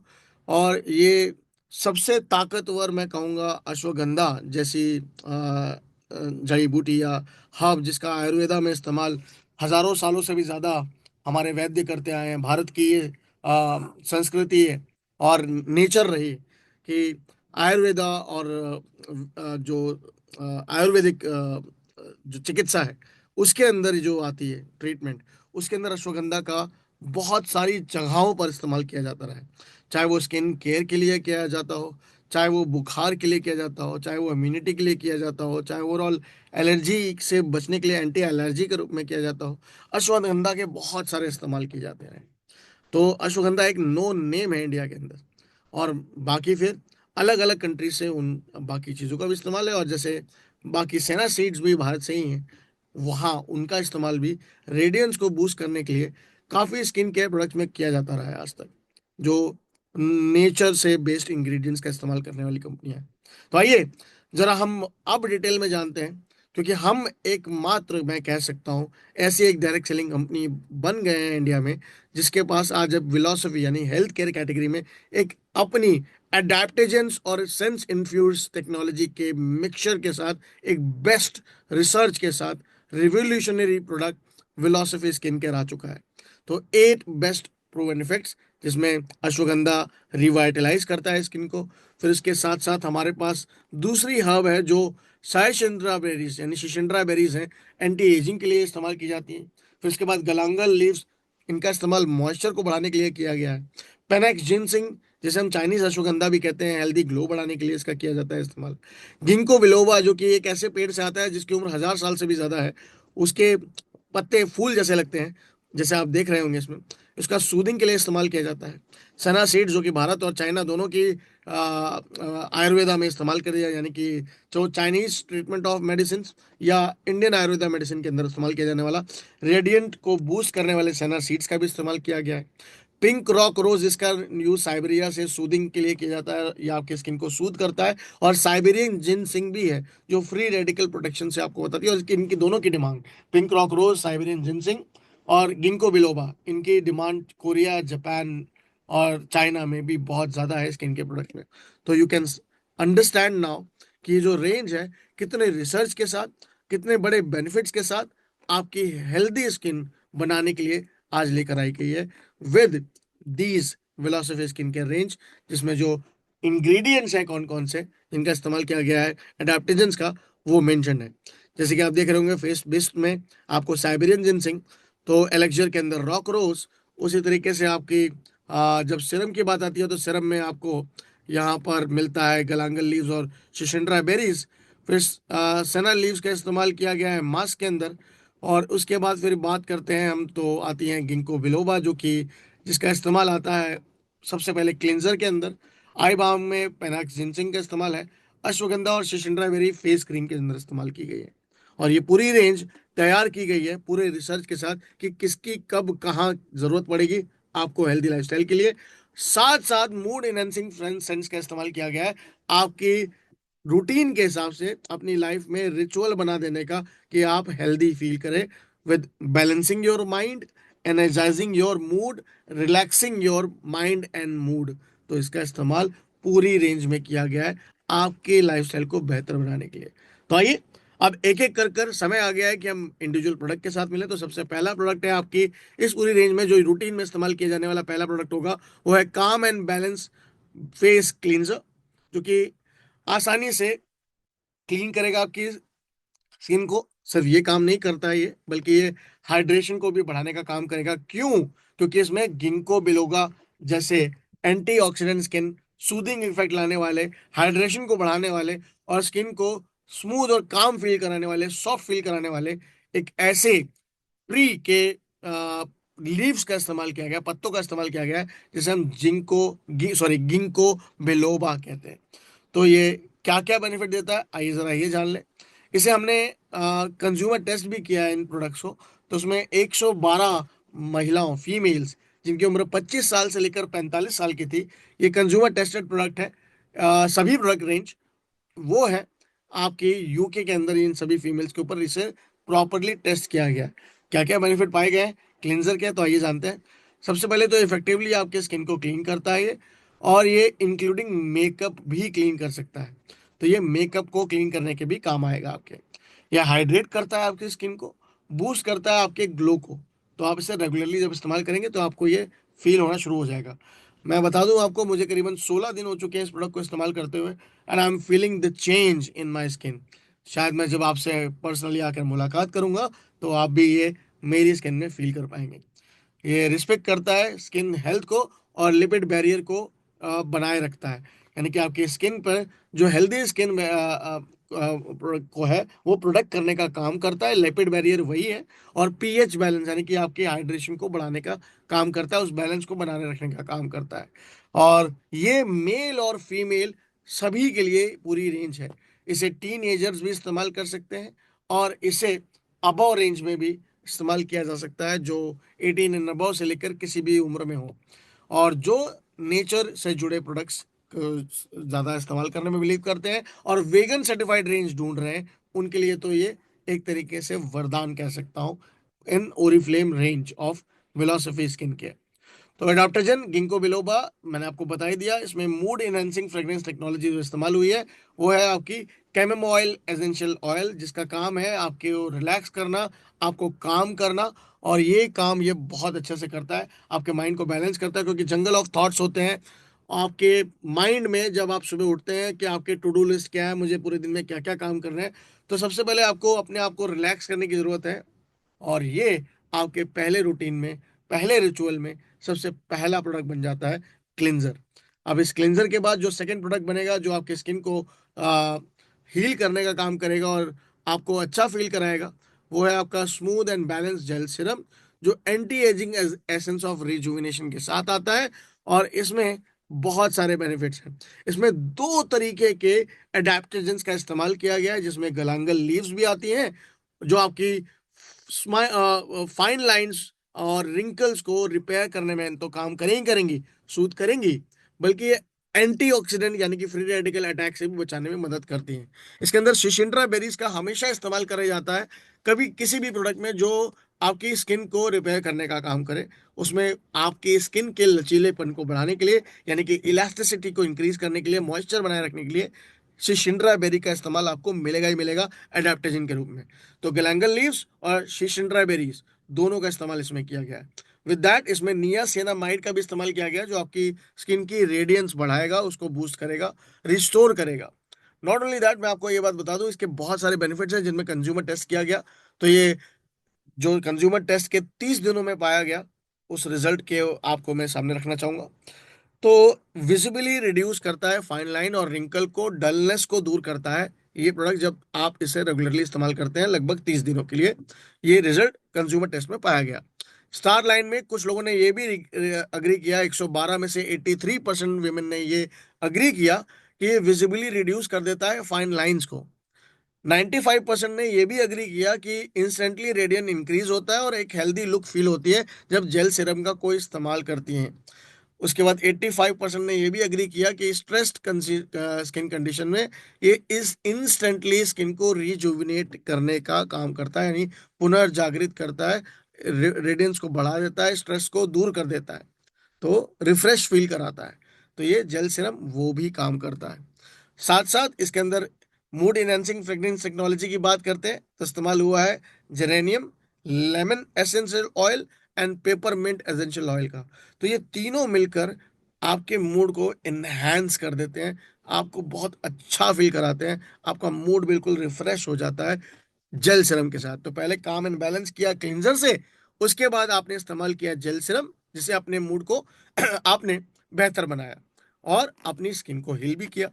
और ये सबसे ताकतवर मैं कहूँगा अश्वगंधा जैसी जड़ी बूटी या हर्ब, जिसका आयुर्वेदा में इस्तेमाल हजारों सालों से भी ज्यादा हमारे वैद्य करते आए हैं। भारत की ये संस्कृति है और नेचर रही कि आयुर्वेदा और जो आयुर्वेदिक जो चिकित्सा है उसके अंदर जो आती है ट्रीटमेंट, उसके अंदर अश्वगंधा का बहुत सारी जगहों पर इस्तेमाल किया जाता रहा है। चाहे वो स्किन केयर के लिए किया जाता हो, चाहे वो बुखार के लिए किया जाता हो, चाहे वो इम्यूनिटी के लिए किया जाता हो, चाहे ओवरऑल एलर्जी से बचने के लिए एंटी एलर्जी के रूप में किया जाता हो, अश्वगंधा के बहुत सारे इस्तेमाल किए जाते हैं। तो अश्वगंधा एक नो नेम है इंडिया के अंदर। और बाकी फिर अलग अलग कंट्री से उन बाकी चीज़ों का भी इस्तेमाल है। और जैसे बाकी सेना सीड्स भी भारत से ही हैं, वहाँ उनका इस्तेमाल भी रेडियंस को बूस्ट करने के लिए काफ़ी स्किन केयर प्रोडक्ट्स में किया जाता रहा है आज तक, जो नेचर से बेस्ड इंग्रेडिएंट्स का इस्तेमाल करने वाली कंपनियां हैं। तो आइए जरा हम अब डिटेल में जानते हैं, क्योंकि हम एकमात्र, मैं कह सकता हूँ, ऐसी एक डायरेक्ट सेलिंग कंपनी बन गए हैं इंडिया में जिसके पास आज अब फिलोसफी यानी हेल्थ केयर कैटेगरी में एक अपनी एडेप्टोजेंस और सेंस इन्फ्यूज टेक्नोलॉजी के मिक्सचर के साथ एक बेस्ट रिसर्च के साथ revolutionary product philosophy skin care आ चुका है। तो 8 बेस्ट प्रूवन इफेक्ट्स, जिसमें अश्वगंधा रिवाइटलाइज करता है स्किन को। फिर इसके साथ साथ हमारे पास दूसरी हर्ब है जो साइशिंड्रा बेरीज यानी शिशिंड्रा बेरीज हैं, एंटी एजिंग के लिए इस्तेमाल की जाती हैं। फिर इसके बाद गलांगल लीव्स, इनका इस्तेमाल मॉइस्चर को बढ़ाने के लिए किया गया है। पेनेक्स जिनसिंग, जिसे हम चाइनीज अश्वगंधा भी कहते हैं, हेल्दी ग्लो बढ़ाने के लिए इसका किया जाता है इस्तेमाल। गिंको बिलोबा, जो कि एक ऐसे पेड़ से आता है जिसकी उम्र 1000 साल से भी ज्यादा है, उसके पत्ते फूल जैसे लगते हैं, जैसे आप देख रहे होंगे इसमें, इसका सूदिंग के लिए इस्तेमाल किया जाता है। सना सीड, जो कि भारत और चाइना दोनों की आयुर्वेदा में इस्तेमाल कर दिया, यानी कि जो चाइनीज ट्रीटमेंट ऑफ मेडिसिन या इंडियन आयुर्वेदा मेडिसिन के अंदर इस्तेमाल किया जाने वाला रेडियंट को बूस्ट करने वाले सना सीड्स का भी इस्तेमाल किया गया है। पिंक रॉक रोज, इसका यूज साइबेरिया से सूदिंग के लिए किया जाता है, या आपके स्किन को सूद करता है। और साइबेरियन जिनसिंग भी है जो फ्री रेडिकल प्रोटेक्शन से आपको बताती है। और इनकी दोनों की डिमांड, पिंक रॉक रोज, साइबेरियन जिनसिंग और गिंको बिलोबा, इनकी डिमांड कोरिया, जापान और चाइना में भी बहुत ज़्यादा है स्किन के प्रोडक्ट में। तो यू कैन अंडरस्टैंड नाउ कि ये जो रेंज है कितने रिसर्च के साथ, कितने बड़े बेनिफिट्स के साथ आपकी हेल्दी स्किन बनाने के लिए आज लेकर आई गई है with these philosophy skin care range, जिसमें जो इंग्रेडिएंट्स हैं कौन कौन से जिनका इस्तेमाल किया गया है एडाप्टोजेंस का, वो मेंशन है। जैसे कि आप देख रहे होंगे फेस बिस्ट में आपको साइबेरियन जिनसिंग, तो एलेक्जर के अंदर रॉक रोज, उसी तरीके से आपकी जब सीरम की बात आती है तो सीरम में आपको यहाँ पर मिलता है गलांगल लीव्स और शिशिंड्रा बेरीज। फिर सना लीव्स का इस्तेमाल किया गया है मास्क के अंदर। और उसके बाद फिर बात करते हैं हम, तो आती हैं गिंको बिलोबा, जो कि जिसका इस्तेमाल आता है सबसे पहले क्लिंजर के अंदर। आई बाम में पेनाक्स जिनसिंग का इस्तेमाल है। अश्वगंधा और शिशिंड्रा बेरी फेस क्रीम के अंदर इस्तेमाल की गई है। और ये पूरी रेंज तैयार की गई है पूरे रिसर्च के साथ कि किसकी कब कहाँ जरूरत पड़ेगी आपको हेल्दी लाइफस्टाइल के लिए। साथ साथ मूड एनहेंसिंग फ्रेंस का इस्तेमाल किया गया है आपकी रूटीन के हिसाब से अपनी लाइफ में रिचुअल बना देने का, कि आप हेल्दी फील करें with balancing your mind, energising your mood, relaxing your mind and mood. तो इसका इस्तेमाल पूरी रेंज में किया गया है आपके लाइफस्टाइल को बेहतर बनाने के लिए। तो आइए अब एक एक कर कर समय आ गया है कि हम इंडिविजुअल प्रोडक्ट के साथ मिले। तो सबसे पहला प्रोडक्ट है आपकी इस पूरी रेंज में जो रूटीन में इस्तेमाल किया जाने वाला पहला प्रोडक्ट होगा, वो है काम एंड बैलेंस फेस क्लींजर, जो कि आसानी से क्लीन करेगा आपकी स्किन को। सिर्फ ये काम नहीं करता है ये, बल्कि ये हाइड्रेशन को भी बढ़ाने का काम करेगा। क्यों? क्योंकि इसमें गिंको बिलोगा जैसे एंटीऑक्सीडेंट, स्किन सूदिंग इफेक्ट लाने वाले, हाइड्रेशन को बढ़ाने वाले और स्किन को स्मूथ और काम फील कराने वाले, सॉफ्ट फील कराने वाले एक ऐसे ट्री के लीव्स का इस्तेमाल किया गया, पत्तों का इस्तेमाल किया गया है, जिसे हम गिंको बिलोबा कहते हैं। तो ये क्या क्या बेनिफिट देता है, आइए जरा ये जान लें। इसे हमने कंज्यूमर टेस्ट भी किया है इन प्रोडक्ट्स को। तो उसमें 112 महिलाओं, फीमेल्स, जिनकी उम्र 25 साल से लेकर 45 साल की थी, ये कंज्यूमर टेस्टेड प्रोडक्ट है। सभी प्रोडक्ट रेंज वो है आपके यूके के अंदर, इन सभी फीमेल्स के ऊपर इसे प्रॉपरली टेस्ट किया गया। क्या क्या बेनिफिट पाए गए हैं क्लिनजर के, तो आइए जानते हैं। सबसे पहले तो इफेक्टिवली आपके स्किन को क्लीन करता है ये, और ये इंक्लूडिंग मेकअप भी क्लीन कर सकता है। तो ये मेकअप को क्लीन करने के भी काम आएगा आपके। यह हाइड्रेट करता है आपकी स्किन को, बूस्ट करता है आपके ग्लो को। तो आप इसे रेगुलरली जब इस्तेमाल करेंगे तो आपको ये फील होना शुरू हो जाएगा। मैं बता दूं आपको, मुझे करीबन 16 दिन हो चुके हैं इस प्रोडक्ट को इस्तेमाल करते हुए, and I am feeling the change in my skin. शायद मैं जब आपसे पर्सनली आकर मुलाकात करूंगा तो आप भी ये मेरी स्किन में फील कर पाएंगे। ये रिस्पेक्ट करता है स्किन हेल्थ को और लिपिड बैरियर को बनाए रखता है। यानी कि आपकी स्किन पर जो हेल्दी स्किन में को है वो प्रोटेक्ट करने का काम करता है। लिपिड बैरियर वही है। और पीएच बैलेंस यानी कि आपके हाइड्रेशन को बढ़ाने का काम करता है, उस बैलेंस को बनाए रखने का काम करता है। और ये मेल और फीमेल सभी के लिए पूरी रेंज है। इसे टीन एजर्स भी इस्तेमाल कर सकते हैं, और इसे अबव रेंज में भी इस्तेमाल किया जा सकता है, जो 18 एंड अबव से लेकर किसी भी उम्र में हो। और जो नेचर से जुड़े प्रोडक्ट्स ज़्यादा इस्तेमाल करने में बिलीव करते हैं और वेगन सर्टिफाइड रेंज ढूंढ रहे हैं, उनके लिए तो ये एक तरीके से वरदान कह सकता हूँ, in Oriflame range of philosophy skin care. तो एडाप्टोजन गिंको बिलोबा मैंने आपको बता ही दिया। इसमें मूड इनहेंसिंग फ्रेग्रेंस टेक्नोलॉजी जो इस्तेमाल हुई है वो है आपकी कैमोमाइल एसेंशियल ऑयल, जिसका काम है आपके रिलैक्स करना, आपको काम करना। और ये काम ये बहुत अच्छे से करता है, आपके माइंड को बैलेंस करता है, क्योंकि जंगल ऑफ थॉट्स होते हैं आपके माइंड में। जब आप सुबह उठते हैं कि आपके टू डू लिस्ट क्या है, मुझे पूरे दिन में क्या क्या काम करना है, तो सबसे पहले आपको अपने आप को रिलैक्स करने की ज़रूरत है। और ये आपके पहले रूटीन में, पहले रिचुअल में सबसे पहला प्रोडक्ट बन जाता है क्लिंजर। अब इस क्लिंजर के बाद जो सेकंड प्रोडक्ट बनेगा, जो आपके स्किन को हील करने का काम करेगा और आपको अच्छा फील कराएगा, वो है आपका smooth and balance gel serum, जो anti aging essence of rejuvenation के साथ आता है। और इसमें बहुत सारे बेनिफिट्स हैं। इसमें दो तरीके के एडेप्टोजेंस का इस्तेमाल किया गया है, जिसमें गलांगल लीव्स भी आती हैं, जो आपकी फाइन लाइंस और रिंकल्स को रिपेयर करने में तो काम करेंगी करेंगी, सूद करेंगी, बल्कि ये एंटीऑक्सीडेंट यानी कि फ्री रेडिकल अटैक से भी बचाने में मदद करती हैं। इसके अंदर शिशिंड्रा बेरीज का हमेशा इस्तेमाल करा जाता है, कभी किसी भी प्रोडक्ट में जो आपकी स्किन को रिपेयर करने का काम करे। उसमें आपकी स्किन के लचीलेपन को बढ़ाने के लिए, यानी कि इलास्टिसिटी को इंक्रीज करने के लिए, मॉइस्चर बनाए रखने के लिए शिशिंड्रा बेरी का इस्तेमाल आपको मिलेगा ही मिलेगा एडेप्टोजन के रूप में। तो गैलेंगल लीव्स और शिशिंड्रा बेरीज दोनों का इस्तेमाल इसमें किया गया है। विद दैट इसमें नियासिनामाइड का भी इस्तेमाल किया गया है, जो आपकी स्किन की रेडियंस बढ़ाएगा, उसको बूस्ट करेगा, रिस्टोर करेगा। नॉट ओनली दैट, मैं आपको ये बात बता दूं, इसके बहुत सारे बेनिफिट्स हैं जिनमें कंज्यूमर टेस्ट किया गया। तो ये जो कंज्यूमर टेस्ट के 30 दिनों में पाया गया, उस रिजल्ट के आपको मैं सामने रखना चाहूंगा। तो विजिबली रिड्यूस करता है फाइन लाइन और रिंकल को, डलनेस को दूर करता है ये प्रोडक्ट, जब आप इसे रेगुलरली इस्तेमाल करते हैं लगभग 30 दिनों के लिए। ये रिजल्ट कंज्यूमर टेस्ट में पाया गया। स्टार लाइन में कुछ लोगों ने ये भी अग्री किया, 112 में से 83% वीमेन ने ये अग्री किया कि ये विजिबली रिड्यूस कर देता है फाइन लाइंस को। 95% ने ये भी अग्री किया कि इंस्टेंटली रेडियन इंक्रीज होता है और एक हेल्दी लुक फील होती है जब जेल सिरम का कोई इस्तेमाल करती हैं। उसके बाद 85% ने ये भी अग्री किया कि स्ट्रेस्ड स्किन कंडीशन में ये इस इंस्टेंटली स्किन को रिजुविनेट करने का काम करता है, यानी पुनर्जागृत करता है, रेडियंस को बढ़ा देता है, स्ट्रेस को दूर कर देता है, तो रिफ्रेश फील कराता है। तो ये जेल सिरम वो भी काम करता है। साथ साथ इसके अंदर मूड इनहेंसिंग फ्रेग्रेंस टेक्नोलॉजी की बात करते हैं तो इस्तेमाल हुआ है geranium, lemon essential oil and peppermint essential oil का। तो ये तीनों मिलकर आपके मूड को इनहेंस कर देते हैं, आपको बहुत अच्छा फील कराते हैं, आपका मूड बिल्कुल रिफ्रेश हो जाता है जेल सिरम के साथ। तो पहले काम एंड बैलेंस किया क्लींजर से, उसके बाद आपने इस्तेमाल किया जेल सिरम, जिसे अपने मूड को आपने बेहतर बनाया और अपनी स्किन को हील भी किया।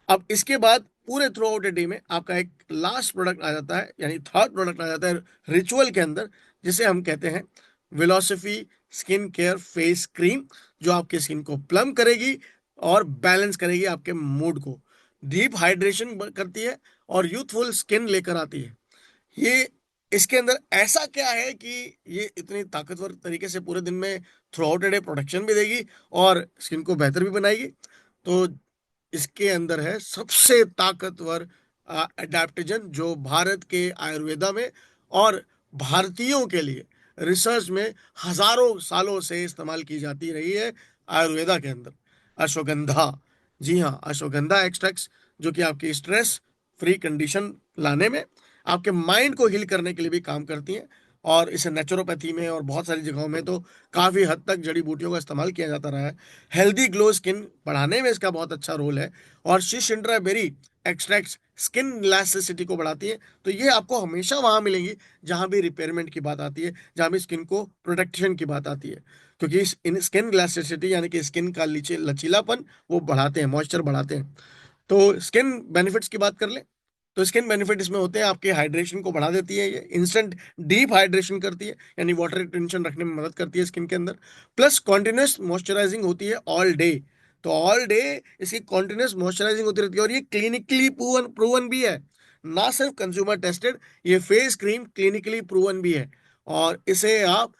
अब इसके बाद पूरे थ्रू आउट डे में आपका एक लास्ट प्रोडक्ट आ जाता है, यानी थर्ड प्रोडक्ट आ जाता है रिचुअल के अंदर, जिसे हम कहते हैं विलोसफी स्किन केयर फेस क्रीम, जो आपकी स्किन को प्लम करेगी और बैलेंस करेगी आपके मूड को, डीप हाइड्रेशन करती है और यूथफुल स्किन लेकर आती है। ये इसके अंदर ऐसा क्या है कि ये इतनी ताकतवर तरीके से पूरे दिन में थ्रू आउट डे प्रोटेक्शन भी देगी और स्किन को बेहतर भी बनाएगी। तो इसके अंदर है सबसे ताकतवर एडेप्टोजन, जो भारत के आयुर्वेदा में और भारतीयों के लिए रिसर्च में हजारों सालों से इस्तेमाल की जाती रही है आयुर्वेदा के अंदर, अश्वगंधा। जी हाँ, अश्वगंधा एक्सट्रैक्ट्स, जो कि आपकी स्ट्रेस फ्री कंडीशन लाने में, आपके माइंड को हील करने के लिए भी काम करती हैं। और इसे नेचुरोपैथी में और बहुत सारी जगहों में तो काफी हद तक जड़ी बूटियों का इस्तेमाल किया जाता रहा है। हेल्दी ग्लो स्किन बढ़ाने में इसका बहुत अच्छा रोल है। और शिशइंट्रा बेरी एक्सट्रैक्ट स्किन इलास्टिसिटी को बढ़ाती है। तो ये आपको हमेशा वहां मिलेंगी जहां भी रिपेयरमेंट की बात आती है, जहां भी स्किन को प्रोटेक्शन की बात आती है। क्योंकि इन स्किन इलास्टिसिटी यानी कि स्किन का लचीलापन वो बढ़ाते हैं, मॉइस्चर बढ़ाते हैं। तो स्किन बेनिफिट्स की बात कर ले, तो स्किन बेनिफिट इसमें होते हैं, आपके हाइड्रेशन को बढ़ा देती है, ये इंस्टेंट डीप हाइड्रेशन करती है, यानी वाटर रिटेंशन रखने में मदद करती है स्किन के अंदर। प्लस कॉन्टिन्यूस मॉइस्चराइजिंग होती है ऑल डे। तो ऑल डे इसकी कॉन्टिन्यूस मॉइस्चराइजिंग होती रहती है, और ये क्लिनिकली प्रूवन प्रूवन भी है, ना सिर्फ कंज्यूमर टेस्टेड। ये फेस क्रीम क्लिनिकली प्रूवन भी है, और इसे आप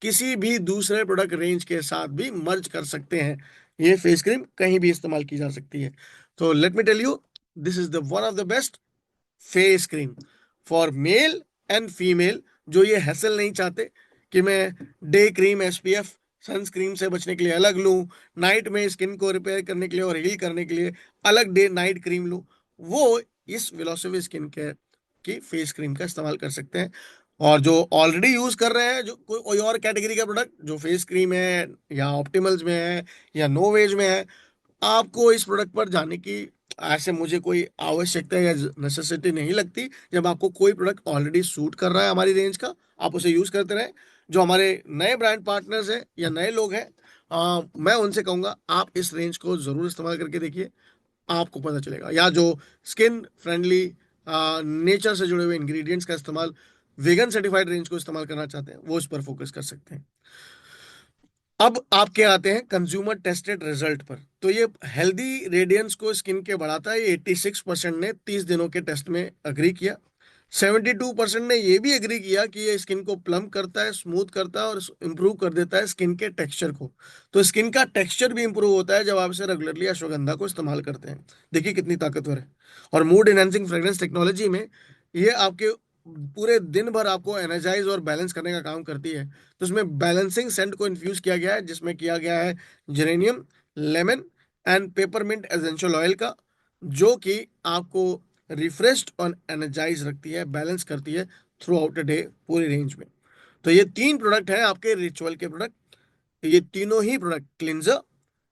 किसी भी दूसरे प्रोडक्ट रेंज के साथ भी मर्ज कर सकते हैं। ये फेस क्रीम कहीं भी इस्तेमाल की जा सकती है। तो let me tell you, this is the one of the best face cream for male and female, जो ये हैसल नहीं चाहते कि मैं डे क्रीम एसपीएफ सनस्क्रीन से बचने के लिए अलग लूं, नाइट में स्किन को रिपेयर करने के लिए और हील करने के लिए अलग डे नाइट क्रीम लूं। वो इस फिलॉसफी स्किन केयर की फेस क्रीम का इस्तेमाल कर सकते हैं। और जो ऑलरेडी यूज कर रहे हैं, जो कोई और कैटेगरी का प्रोडक्ट जो फेस क्रीम है या ऑप्टिमल्स में है या नोवेज में है, आपको इस प्रोडक्ट पर जाने की ऐसे मुझे कोई आवश्यकता या नेसेसिटी नहीं लगती। जब आपको कोई प्रोडक्ट ऑलरेडी सूट कर रहा है हमारी रेंज का, आप उसे यूज करते रहें। जो हमारे नए ब्रांड पार्टनर्स हैं या नए लोग हैं, मैं उनसे कहूंगा आप इस रेंज को जरूर इस्तेमाल करके देखिए, आपको पता चलेगा। या जो स्किन फ्रेंडली नेचर से जुड़े हुए इंग्रेडिएंट्स का इस्तेमाल, वेगन सर्टिफाइड रेंज को इस्तेमाल करना चाहते हैं, वो इस पर फोकस कर सकते हैं। अब आपके आते हैं कंज्यूमर टेस्टेड रिजल्ट पर। तो ये हेल्दी रेडियंस को स्किन के बढ़ाता है। 86% ने 30 दिनों के टेस्ट में अग्री किया। 72% ने ये भी एग्री किया कि ये स्किन को प्लम करता है, स्मूथ करता है और इंप्रूव कर देता है स्किन के टेक्सचर को। तो स्किन का टेक्सचर भी इंप्रूव होता है जब आप इसे रेगुलरली अश्वगंधा को इस्तेमाल करते हैं। देखिए कितनी ताकतवर है। और मूड एनहांसिंग फ्रेग्रेंस टेक्नोलॉजी में ये आपके पूरे दिन भर आपको एनर्जाइज और बैलेंस करने का काम करती है। तो उसमें बैलेंसिंग सेंट को इन्फ्यूज किया गया है, जिसमें किया गया है geranium, lemon and peppermint essential oil का, जो कि आपको रिफ्रेश्ड और एनर्जाइज रखती है, बैलेंस करती है थ्रू आउट द डे पूरी रेंज में। तो ये तीन प्रोडक्ट हैं आपके रिचुअल के प्रोडक्ट। ये तीनों ही प्रोडक्ट, क्लिंजर,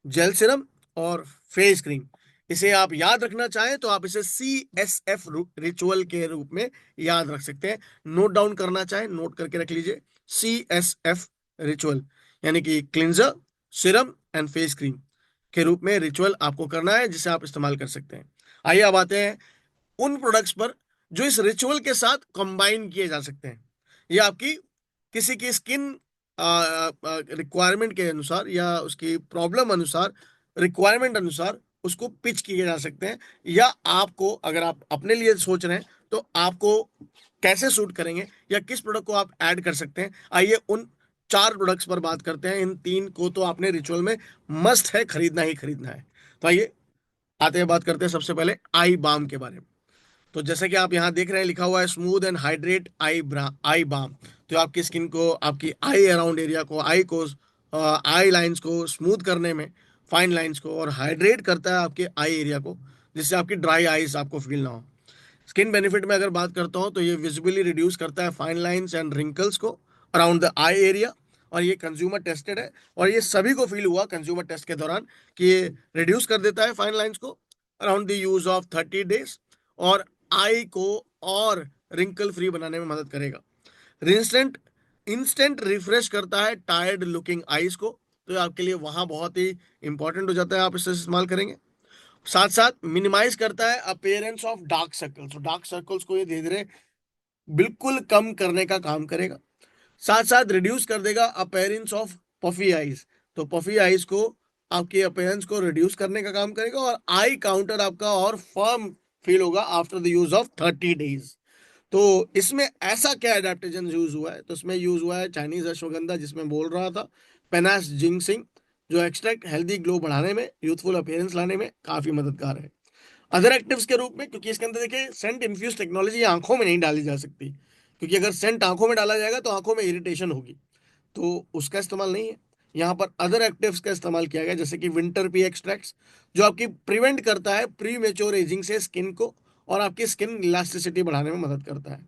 जेल सिरम और फेस क्रीम, इसे आप याद रखना चाहें तो आप इसे CSF रिचुअल के रूप में याद रख सकते हैं। नोट डाउन करना चाहें, नोट करके रख लीजिए, CSF रिचुअल, यानी कि cleanser, serum and face cream के रूप में रिचुअल आपको करना है, जिसे आप इस्तेमाल कर सकते हैं। आइए अब आते हैं उन प्रोडक्ट्स पर जो इस रिचुअल के साथ कंबाइन किए जा सकते हैं। ये आपकी किसी की स्किन रिक्वायरमेंट के अनुसार या उसकी प्रॉब्लम अनुसार, रिक्वायरमेंट अनुसार उसको पिच किए जा सकते हैं। या आपको, अगर आप अपने लिए सोच रहे हैं तो आपको कैसे सूट करेंगे या किस प्रोडक्ट को आप ऐड कर सकते हैं। आइए उन 4 प्रोडक्ट्स पर बात करते हैं। इन 3 को तो आपने रिचुअल में मस्ट है, खरीदना ही खरीदना है। तो आइए आते हैं, बात करते हैं सबसे पहले आई बाम के बारे में। तो जैसे कि आप यहाँ देख रहे हैं, लिखा हुआ है smooth and hydrate eye balm. तो आपकी स्किन को, आपकी आई अराउंड एरिया को, आई को, आई लाइंस को स्मूथ करने में, फाइन लाइंस को, और हाइड्रेट करता है आपके आई एरिया को, जिससे आपकी ड्राई आईज आपको फील ना हो। स्किन बेनिफिट में अगर बात करता हूँ तो ये विजिबली रिड्यूस करता है फाइन लाइंस एंड रिंकल्स को अराउंड द आई एरिया। और ये कंज्यूमर टेस्टेड है, और ये सभी को फील हुआ कंज्यूमर टेस्ट के दौरान कि ये रिड्यूस कर देता है फाइन लाइंस को around the use of 30 days, और आई को और रिंकल फ्री बनाने में मदद करेगा। इंस्टेंट इंस्टेंट रिफ्रेश करता है टायर्ड लुकिंग आईज को। तो ये आपके लिए वहां बहुत ही इंपॉर्टेंट हो जाता है, आप इसे इस्तेमाल करेंगे। साथ साथ मिनिमाइज करता है अपेयरेंस ऑफ डार्क सर्कल्स। तो डार्क सर्कल्स को ये धीरे धीरे बिल्कुल कम करने का काम करेगा। साथ साथ रिड्यूस कर देगा अपेयरेंस ऑफ पफी आईज। तो पफी आईज को, आपकी अपेयरेंस को रिड्यूस करने का काम करेगा, और आई काउंटर आपका और फर्म फील होगा after the use of 30 days। तो इसमें ऐसा क्या एडेप्टेशन यूज हुआ है, तो इसमें यूज हुआ है चाइनीज अश्वगंधा, जिसमें बोल रहा था, पेनास जिंगसिंग, जो एक्सट्रैक्ट हेल्दी ग्लो बढ़ाने में, यूथफुल अपीयरेंस लाने में काफी मददगार है। अदर एक्टिव्स के रूप में, क्योंकि इसके अंदर देखिए सेंट इन्फ्यूज टेक्नोलॉजी आंखों में नहीं डाली जा सकती, क्योंकि अगर सेंट आंखों में डाला जाएगा तो आंखों में इरिटेशन होगी, तो उसका इस्तेमाल नहीं है। यहाँ पर अदर एक्टिव्स का इस्तेमाल किया गया, जैसे कि विंटर पी एक्सट्रैक्ट्स, जो आपकी प्रिवेंट करता है प्री मेच्योर एजिंग से स्किन को, और आपकी स्किन इलास्टिसिटी बढ़ाने में मदद करता है।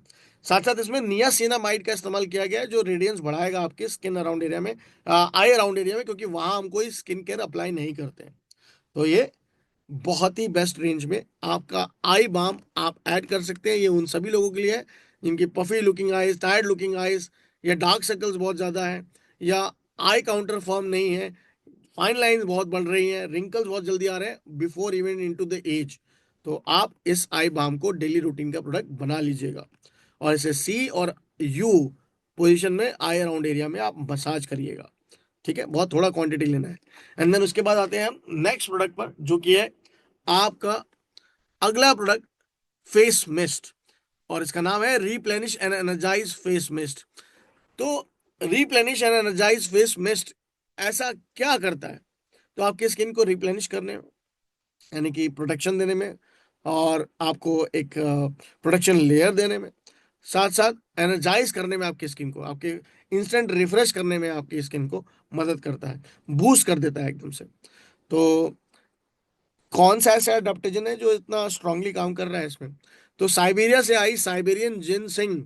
साथ साथ इसमें नियासिनामाइड का इस्तेमाल किया गया है, जो रेडियंस बढ़ाएगा आपके स्किन अराउंड एरिया में, आई अराउंड एरिया में, क्योंकि वहां हम कोई स्किन केयर अप्लाई नहीं करते हैं। तो ये बहुत ही बेस्ट रेंज में आपका आई बाम आप ऐड कर सकते हैं। ये उन सभी लोगों के लिए है जिनकी puffy looking eyes, tired looking eyes, या डार्क सर्कल्स बहुत ज़्यादा है, या आई काउंटर फॉर्म नहीं है, फाइन लाइंस बहुत बढ़ रही हैं, रिंकल्स बहुत जल्दी आ रहे हैं before even into the age. तो आप इस आई बाम को डेली रूटीन का प्रोडक्ट बना लीजिएगा, और इसे सी और यू पोजीशन में आई अराउंड एरिया में आप मसाज करिएगा। ठीक है, बहुत थोड़ा क्वांटिटी लेना है। एंड देन उसके बाद आते हैं हम नेक्स्ट प्रोडक्ट पर, जो कि है आपका अगला प्रोडक्ट, फेस मिस्ट। और इसका नाम है replenish and energise face mist. तो replenish and energise face mist ऐसा क्या करता है? तो आपकी स्किन को रिप्लेनिश करने में, यानी कि प्रोटेक्शन देने में, और आपको एक प्रोटेक्शन लेयर देने में, साथ साथ एनर्जाइज करने में, आपकी स्किन को, आपके इंस्टेंट रिफ्रेश करने में आपकी स्किन को मदद करता है, बूस्ट कर देता है एकदम से। तो कौन सा ऐसा एडाप्टोजन है जो इतना स्ट्रांगली काम कर रहा है इसमें? तो साइबेरिया से आई साइबेरियन जिनसिंग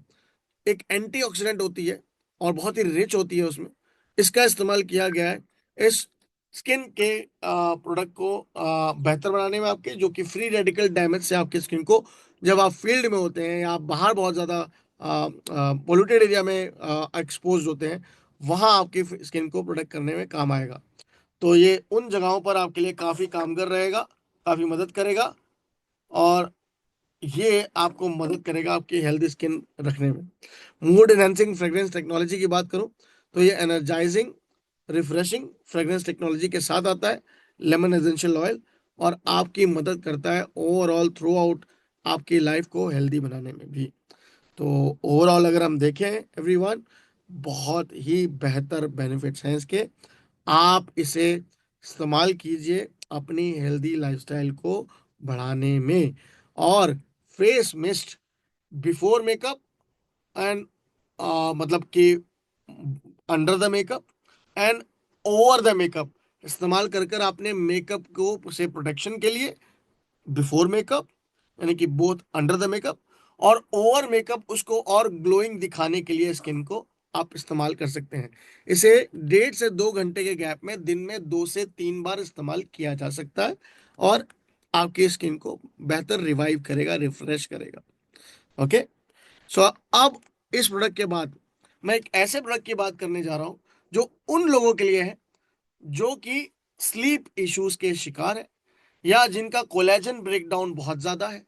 एक एंटीऑक्सीडेंट होती है और बहुत ही रिच होती है उसमें। इसका इस्तेमाल किया गया है इस स्किन के प्रोडक्ट को बेहतर बनाने में आपके, जो कि फ्री रेडिकल डैमेज से आपकी स्किन को, जब आप फील्ड में होते हैं या आप बाहर बहुत ज़्यादा पोल्यूटेड एरिया में एक्सपोज होते हैं, वहाँ आपकी स्किन को प्रोटेक्ट करने में काम आएगा। तो ये उन जगहों पर आपके लिए काफ़ी कामगर रहेगा, काफ़ी मदद करेगा, और ये आपको मदद करेगा आपकी हेल्दी स्किन रखने में। मूड एनहेंसिंग फ्रेग्रेंस टेक्नोलॉजी की बात करूं, तो ये एनर्जाइजिंग रिफ्रेशिंग फ्रेग्रेंस टेक्नोलॉजी के साथ आता है, लेमन एसेंशियल ऑयल, और आपकी मदद करता है ओवरऑल थ्रू आउट आपकी लाइफ को हेल्दी बनाने में भी। तो ओवरऑल अगर हम देखें एवरीवन, बहुत ही बेहतर बेनिफिट्स हैं इसके। आप इसे इस्तेमाल कीजिए अपनी हेल्दी लाइफस्टाइल को बढ़ाने में। और face mist before makeup and मतलब कि under the makeup and over the makeup इस्तेमाल कर कर आपने मेकअप को से प्रोटेक्शन के लिए बिफोर मेकअप, यानी कि बोथ अंडर द मेकअप और ओवर मेकअप, उसको और ग्लोइंग दिखाने के लिए स्किन को आप इस्तेमाल कर सकते हैं। इसे 1.5 से 2 घंटे के गैप में दिन में 2 से 3 बार इस्तेमाल किया जा सकता है, और आपकी स्किन को बेहतर रिवाइव करेगा, रिफ्रेश करेगा। ओके, सो अब इस प्रोडक्ट के बाद मैं एक ऐसे प्रोडक्ट की बात करने जा रहा हूं जो उन लोगों के लिए है जो कि स्लीप इश्यूज के शिकार है, या जिनका कोलेजन ब्रेकडाउन बहुत ज्यादा है,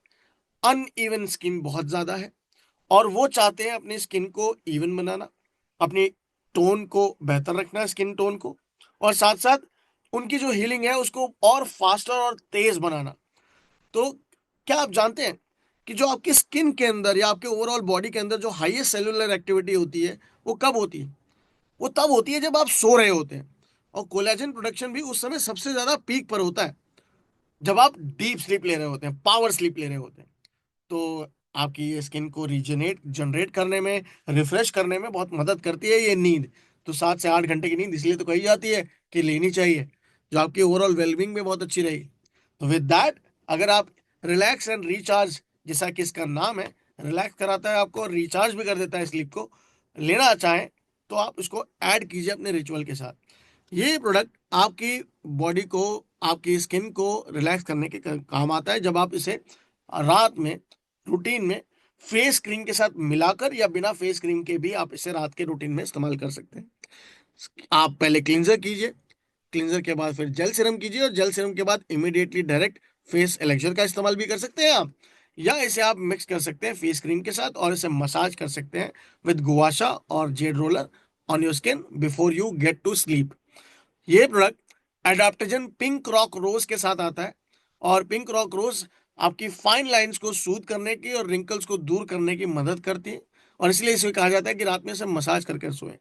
अनइवन स्किन बहुत ज्यादा है, और वो चाहते हैं अपनी स्किन को इवन बनाना, अपनी टोन को बेहतर रखना, स्किन टोन को, और साथ साथ उनकी जो हीलिंग है उसको और फास्टर और तेज बनाना। तो क्या आप जानते हैं कि जो आपकी स्किन के अंदर या आपके ओवरऑल बॉडी के अंदर जो हाईएस्ट सेलुलर एक्टिविटी होती है, वो कब होती है? वो तब होती है जब आप सो रहे होते हैं, और कोलेजन प्रोडक्शन भी उस समय सबसे ज्यादा पीक पर होता है, जब आप डीप स्लीप ले रहे होते हैं, पावर स्लीप ले रहे होते हैं। तो आपकी ये स्किन को रीजनरेट जनरेट करने में, रिफ्रेश करने में बहुत मदद करती है ये नींद। तो 7 से 8 घंटे की नींद इसलिए तो कही जाती है कि लेनी चाहिए, जो आपकी ओवरऑल वेलबींग में बहुत अच्छी रहेगी। तो विद दैट, अगर आप रिलैक्स एंड रिचार्ज, जैसा कि इसका नाम है, रिलैक्स कराता है आपको और रिचार्ज भी कर देता है स्लीप को, लेना चाहें तो आप इसको ऐड कीजिए अपने रिचुअल के साथ। ये प्रोडक्ट आपकी बॉडी को, आपकी स्किन को रिलैक्स करने के काम आता है, जब आप इसे रात में रूटीन में फेस क्रीम के साथ मिलाकर, या बिना फेस क्रीम के भी आप इसे रात के रूटीन में इस्तेमाल कर सकते हैं। आप पहले क्लींजर कीजिए, क्लींजर के बाद फिर जेल सीरम कीजिए, और जेल सीरम के बाद इमीडिएटली डायरेक्ट फेस एलेक्सर का इस्तेमाल भी कर सकते हैं आप, या इसे आप मिक्स कर सकते हैं फेस क्रीम के साथ और इसे मसाज कर सकते हैं विद गुआशा और jade roller on your skin before you get to sleep. ये product adaptogen pink rock rose के साथ आता है, और पिंक रॉक रोज आपकी फाइन लाइंस को सूद करने की और रिंकल्स को दूर करने की मदद करती है, और इसलिए इसे कहा जाता है कि रात में इसे मसाज करके सोएं।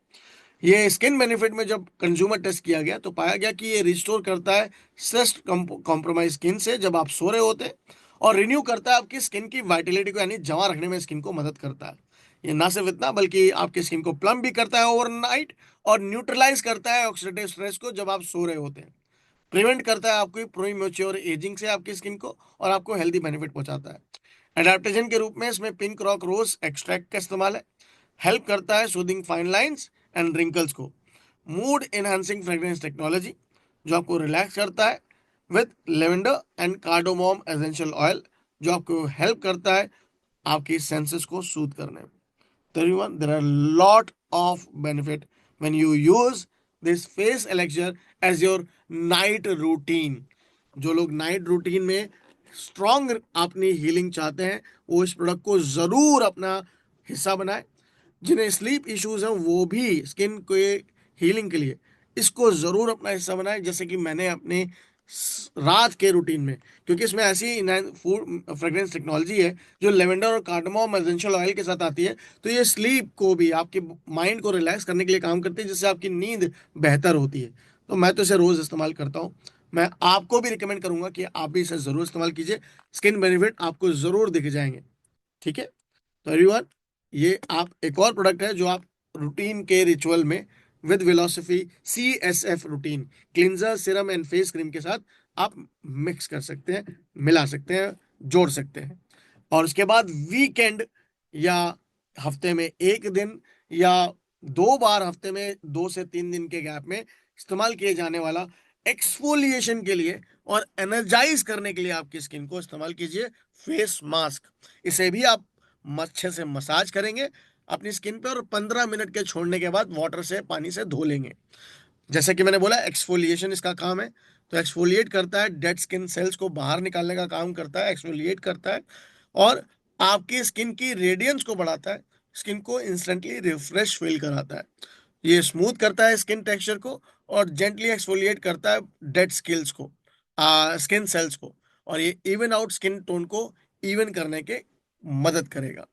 ये स्किन बेनिफिट में जब कंज्यूमर टेस्ट किया गया तो पाया गया कि ये रिस्टोर करता है स्ट्रेस कॉम्प्रोमाइज स्किन से जब आप सो रहे होते हैं, और रिन्यू करता है आपकी स्किन की वाइटलिटी को, यानी जमा रखने में स्किन को मदद करता है। ये ना सिर्फ इतना, बल्कि आपकी स्किन को प्लम भी करता है ओवरनाइट, और न्यूट्रलाइज करता है ऑक्सीडेटिव स्ट्रेस को जब आप सो रहे होते हैं, प्रिवेंट करता है आपकी प्री मैच्योर एजिंग से आपकी स्किन को, और आपको हेल्दी बेनिफिट पहुंचाता है। एडेप्टेशन के रूप में इसमें पिंक रॉक रोज एक्सट्रैक्ट का इस्तेमाल है। हेल्प करता है soothing fine lines and wrinkles को। मूड एनहांसिंग फ्रेग्रेंस टेक्नोलॉजी, जो आपको रिलैक्स करता है with lavender and cardamom essential oil, जो आपको हेल्प करता है आपकी सेंसेस को सूद करने में। तो everyone, there are a lot of benefit when you use this face elixir as your night routine. जो लोग नाइट रूटीन में स्ट्रॉन्ग अपनी हीलिंग चाहते हैं वो इस प्रोडक्ट को जरूर अपना हिस्सा बनाए। जिन्हें स्लीप इश्यूज हैं वो भी स्किन के हीलिंग के लिए इसको जरूर अपना हिस्सा बनाए, जैसे कि मैंने अपने रात के रूटीन में, क्योंकि इसमें ऐसी फूड फ्रेग्रेंस टेक्नोलॉजी है जो लेवेंडर और कार्डमम एसेंशियल ऑयल के साथ आती है, तो ये स्लीप को भी, आपके माइंड को रिलैक्स करने के लिए काम करती है, जिससे आपकी नींद बेहतर होती है। तो मैं तो इसे रोज इस्तेमाल करता हूँ। मैं आपको भी रिकमेंड करूंगा कि आप भी इसे जरूर इस्तेमाल कीजिए, स्किन बेनिफिट आपको जरूर दिख जाएंगे। ठीक है, तो एवरीवन, ये आप एक और प्रोडक्ट है जो आप रूटीन के रिचुअल में with philosophy CSF routine cleanser serum and face cream के साथ आप मिक्स कर सकते हैं, मिला सकते हैं, जोड़ सकते हैं। और उसके बाद वीकेंड या हफ्ते में एक दिन या 2 बार हफ्ते में 2 से 3 दिन के गैप में इस्तेमाल किए जाने वाला एक्सफोलिएशन के लिए और एनर्जाइज करने के लिए आपकी स्किन को इस्तेमाल कीजिए फेस मास्क। इसे भी आप अच्छे से मसाज करेंगे अपनी स्किन पे और 15 मिनट के छोड़ने के बाद वाटर से, पानी से धो लेंगे। जैसे कि मैंने बोला, एक्सफोलिएशन इसका काम है। तो एक्सफोलिएट करता है, डेड स्किन सेल्स को बाहर निकालने का काम करता है, एक्सफोलिएट करता है और आपकी स्किन की रेडियंस को बढ़ाता है, स्किन को इंस्टेंटली रिफ्रेश फील कराता है। ये स्मूथ करता है स्किन टेक्सचर को और जेंटली एक्सफोलिएट करता है डेड स्किल्स को, स्किन सेल्स को, और ये इवन आउट स्किन टोन को इवन करने के मदद करेगा।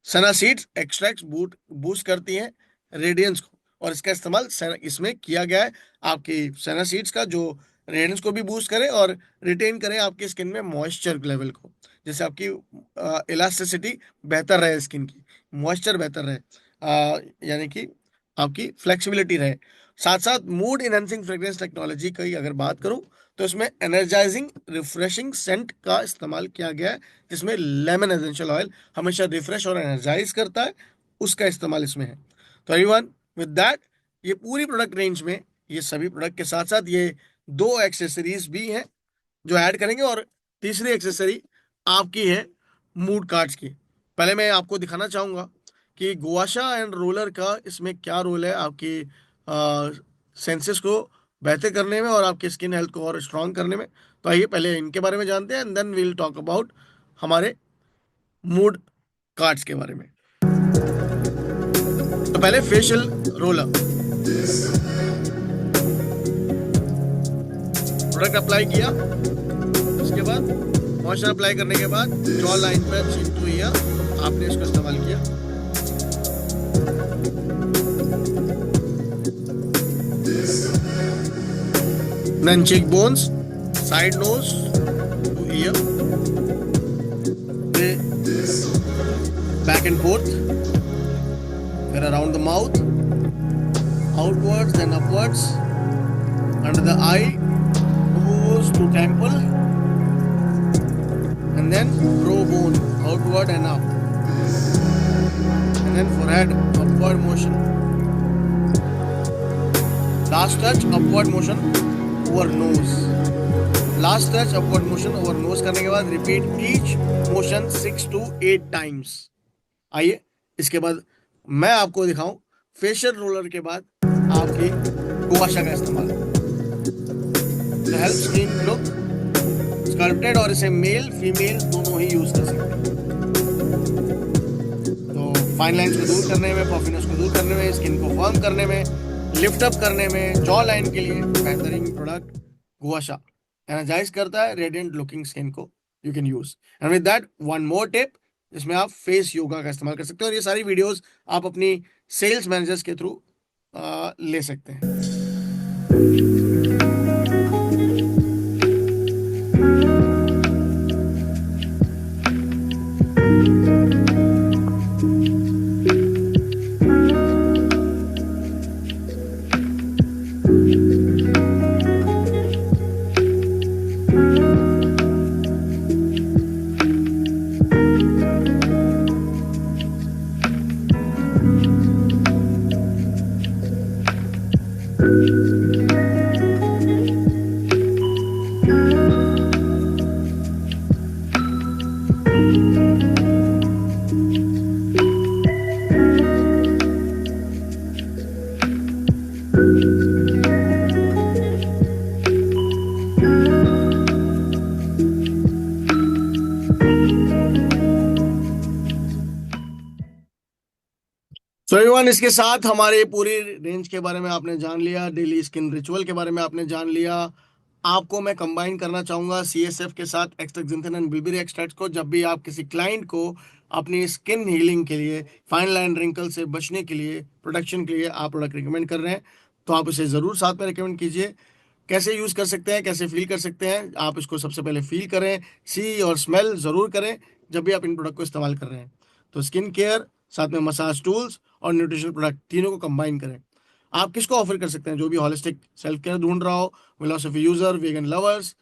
सना सीड्स एक्सट्रैक्ट बूस्ट करती हैं रेडियंस को, और इसका इस्तेमाल इसमें किया गया है आपकी सना सीड्स का, जो रेडियंस को भी बूस्ट करे और रिटेन करे आपकी स्किन में मॉइस्चर लेवल को, जैसे आपकी इलास्टिसिटी बेहतर रहे, स्किन की मॉइस्चर बेहतर रहे, यानी कि आपकी फ्लेक्सिबिलिटी रहे। साथ साथ मूड इनहेंसिंग फ्रेग्रेंस टेक्नोलॉजी की अगर बात करूं तो इसमें एनर्जाइजिंग रिफ्रेशिंग सेंट का इस्तेमाल किया गया है, जिसमें लेमन एसेंशियल ऑयल हमेशा रिफ्रेश और एनर्जाइज करता है, उसका इस्तेमाल इसमें है। तो एवरीवन, विद दैट, ये पूरी प्रोडक्ट रेंज में ये सभी प्रोडक्ट के साथ साथ ये 2 एक्सेसरीज भी हैं जो ऐड करेंगे, और तीसरी एक्सेसरी आपकी है मूड कार्ड्स की। पहले मैं आपको दिखाना चाहूंगा कि गुआशा एंड रोलर का इसमें क्या रोल है आपकी सेंसेस को बेहतर करने में और आपकी स्किन हेल्थ को और स्ट्रांग करने में। तो आइए पहले इनके बारे में जानते हैं and then we will talk about हमारे मूड कार्ड्स के बारे में। तो पहले फेशियल रोलर, प्रोडक्ट अप्लाई किया, उसके बाद मॉइस्चर अप्लाई करने के बाद जॉ लाइन पर चिन टू ईयर आपने इसको इस्तेमाल किया। Then cheekbones, side nose to ear, back and forth, then around the mouth, outwards then upwards, under the eye, nose to temple, and then brow bone outward and up, and then forehead upward motion, last touch upward motion over nose, last touch upward motion over nose करने के बाद repeat each motion 6 to 8 times। आइए इसके बाद मैं आपको दिखाऊं facial roller के बाद आपकी गुआशा का इस्तेमाल। हेल्प स्किन लुक स्कल्प्टेड, और इसे मेल फीमेल दोनों ही यूज कर सकते हैं। तो फाइन लाइंस को दूर करने में, पफिनेस को दूर करने में, स्किन को फर्म करने में, लिफ्ट अप करने में, जॉ लाइन के लिए बेहतरीन प्रोडक्ट गुआशा एनर्जाइज करता है रेडिएंट लुकिंग स्किन को, you can use. And with that one more tip, इसमें आप फेस योगा का इस्तेमाल कर सकते हो, और ये सारी वीडियोस आप अपनी सेल्स मैनेजर्स के थ्रू ले सकते हैं। सो एवरीवन, इसके साथ हमारे पूरी रेंज के बारे में आपने जान लिया, डेली स्किन रिचुअल के बारे में आपने जान लिया। आपको मैं कंबाइन करना चाहूंगा सीएसएफ के साथ एक्सट्राजेंथिन एंड बिल्बेरी एक्सट्रैक्ट को। जब भी आप किसी क्लाइंट को अपनी स्किन हीलिंग के लिए, फाइन लाइन रिंकल से बचने के लिए, प्रोटेक्शन के लिए आप प्रोडक्ट रिकमेंड कर रहे हैं, तो आप इसे ज़रूर साथ में रिकमेंड कीजिए। कैसे यूज़ कर सकते हैं, कैसे फील कर सकते हैं, आप इसको सबसे पहले फील करें, सी और स्मेल ज़रूर करें जब भी आप इन प्रोडक्ट को इस्तेमाल कर रहे हैं। तो स्किन केयर, साथ में मसाज टूल्स और न्यूट्रिशनल प्रोडक्ट, तीनों को कंबाइन करें। आप किसको ऑफर कर सकते हैं? जो भी हॉलिस्टिक सेल्फ केयर ढूंढ रहा हो, philosophy user, vegan lovers.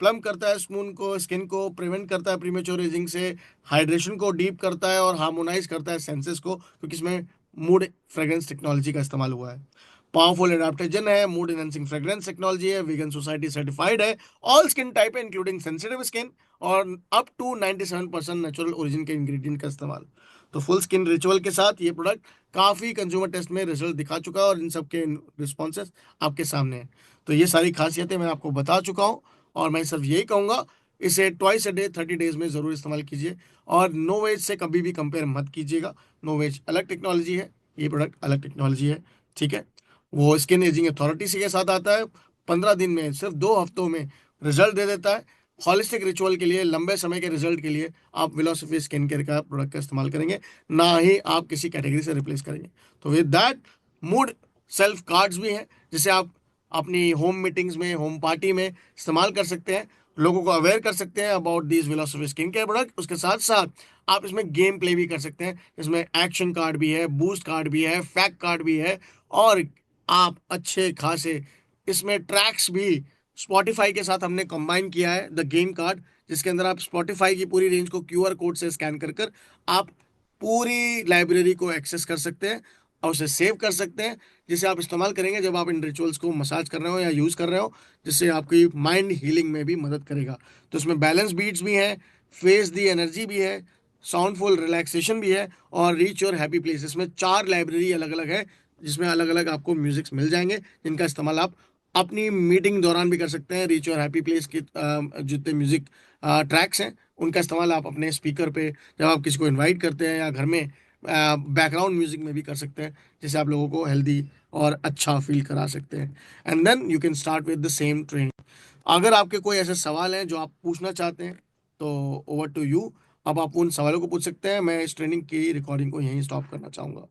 Plump करता है स्मून को, स्किन को प्रिवेंट करता है प्रीमेच्योर एजिंग से, हाइड्रेशन को डीप करता है और हार्मोनाइज करता है सेंसेस को, क्योंकि इसमें मूड फ्रेग्रेंस टेक्नोलॉजी का इस्तेमाल हुआ है। पावरफुल एडाप्टोजन है, मूड एनहांसिंग फ्रेग्रेंस टेक्नोलॉजी है, वीगन सोसाइटी सर्टिफाइड है, ऑल स्किन टाइप है इंक्लूडिंग सेंसिटिव स्किन, और अप टू 97% नेचुरल ओरिजिन के इंग्रेडिएंट का इस्तेमाल। तो फुल स्किन रिचुअल के साथ ये प्रोडक्ट काफ़ी कंज्यूमर टेस्ट में रिजल्ट दिखा चुका है और इन सब के रिस्पॉन्सेस आपके सामने हैं। तो ये सारी खासियतें मैं आपको बता चुका हूँ, और मैं सिर्फ यही कहूँगा, इसे ट्वाइस अ डे 30 डेज में ज़रूर इस्तेमाल कीजिए, और नो वेज से कभी भी कंपेयर मत कीजिएगा। नो वेज अलग टेक्नोलॉजी है, ये प्रोडक्ट अलग टेक्नोलॉजी है, ठीक है। वो स्किन एजिंग अथॉरिटी के साथ आता है, 15 दिन में, सिर्फ 2 हफ्तों में रिजल्ट दे देता है। हॉलिस्टिक रिचुअल के लिए, लंबे समय के रिजल्ट के लिए आप विलोसफी स्किन केयर का प्रोडक्ट का इस्तेमाल करेंगे, ना ही आप किसी कैटेगरी से रिप्लेस करेंगे। तो with that, mood self cards भी हैं, जिसे आप अपनी होम मीटिंग्स में, होम पार्टी में इस्तेमाल कर सकते हैं, लोगों को अवेयर कर सकते हैं about these Wellosophy skin care product. उसके साथ साथ आप इसमें गेम प्ले भी कर सकते हैं। इसमें एक्शन कार्ड भी है, बूस्ट कार्ड भी है, फैक्ट कार्ड भी है, और आप अच्छे खासे इसमें ट्रैक्स भी स्पॉटिफाई के साथ हमने कंबाइन किया है, द गेम कार्ड, जिसके अंदर आप स्पॉटिफाई की पूरी रेंज को क्यूआर कोड से स्कैन कर कर आप पूरी लाइब्रेरी को एक्सेस कर सकते हैं और उसे सेव कर सकते हैं, जिसे आप इस्तेमाल करेंगे जब आप इन रिचुअल्स को मसाज कर रहे हो या यूज़ कर रहे हो, जिससे आपकी माइंड हीलिंग में भी मदद करेगा। तो इसमें बैलेंस बीट्स भी हैं, फेस दी एनर्जी भी है, साउंडफुल रिलैक्सेशन भी है, और रीच योर हैप्पी प्लेस। इसमें 4 लाइब्रेरी अलग अलग है, जिसमें अलग अलग आपको म्यूजिक्स मिल जाएंगे, जिनका इस्तेमाल आप अपनी मीटिंग दौरान भी कर सकते हैं। रीच और हैप्पी प्लेस के जितने म्यूजिक ट्रैक्स हैं, उनका इस्तेमाल आप अपने स्पीकर पे जब आप किसी को इनवाइट करते हैं या घर में बैकग्राउंड म्यूजिक में भी कर सकते हैं, जिससे आप लोगों को हेल्दी और अच्छा फील करा सकते हैं। And then you can start with the same training. अगर आपके कोई ऐसे सवाल हैं जो आप पूछना चाहते हैं, तो ओवर टू यू। अब आप उन सवालों को पूछ सकते हैं। मैं इस ट्रेनिंग की रिकॉर्डिंग को यहीं स्टॉप करना चाहूँगा।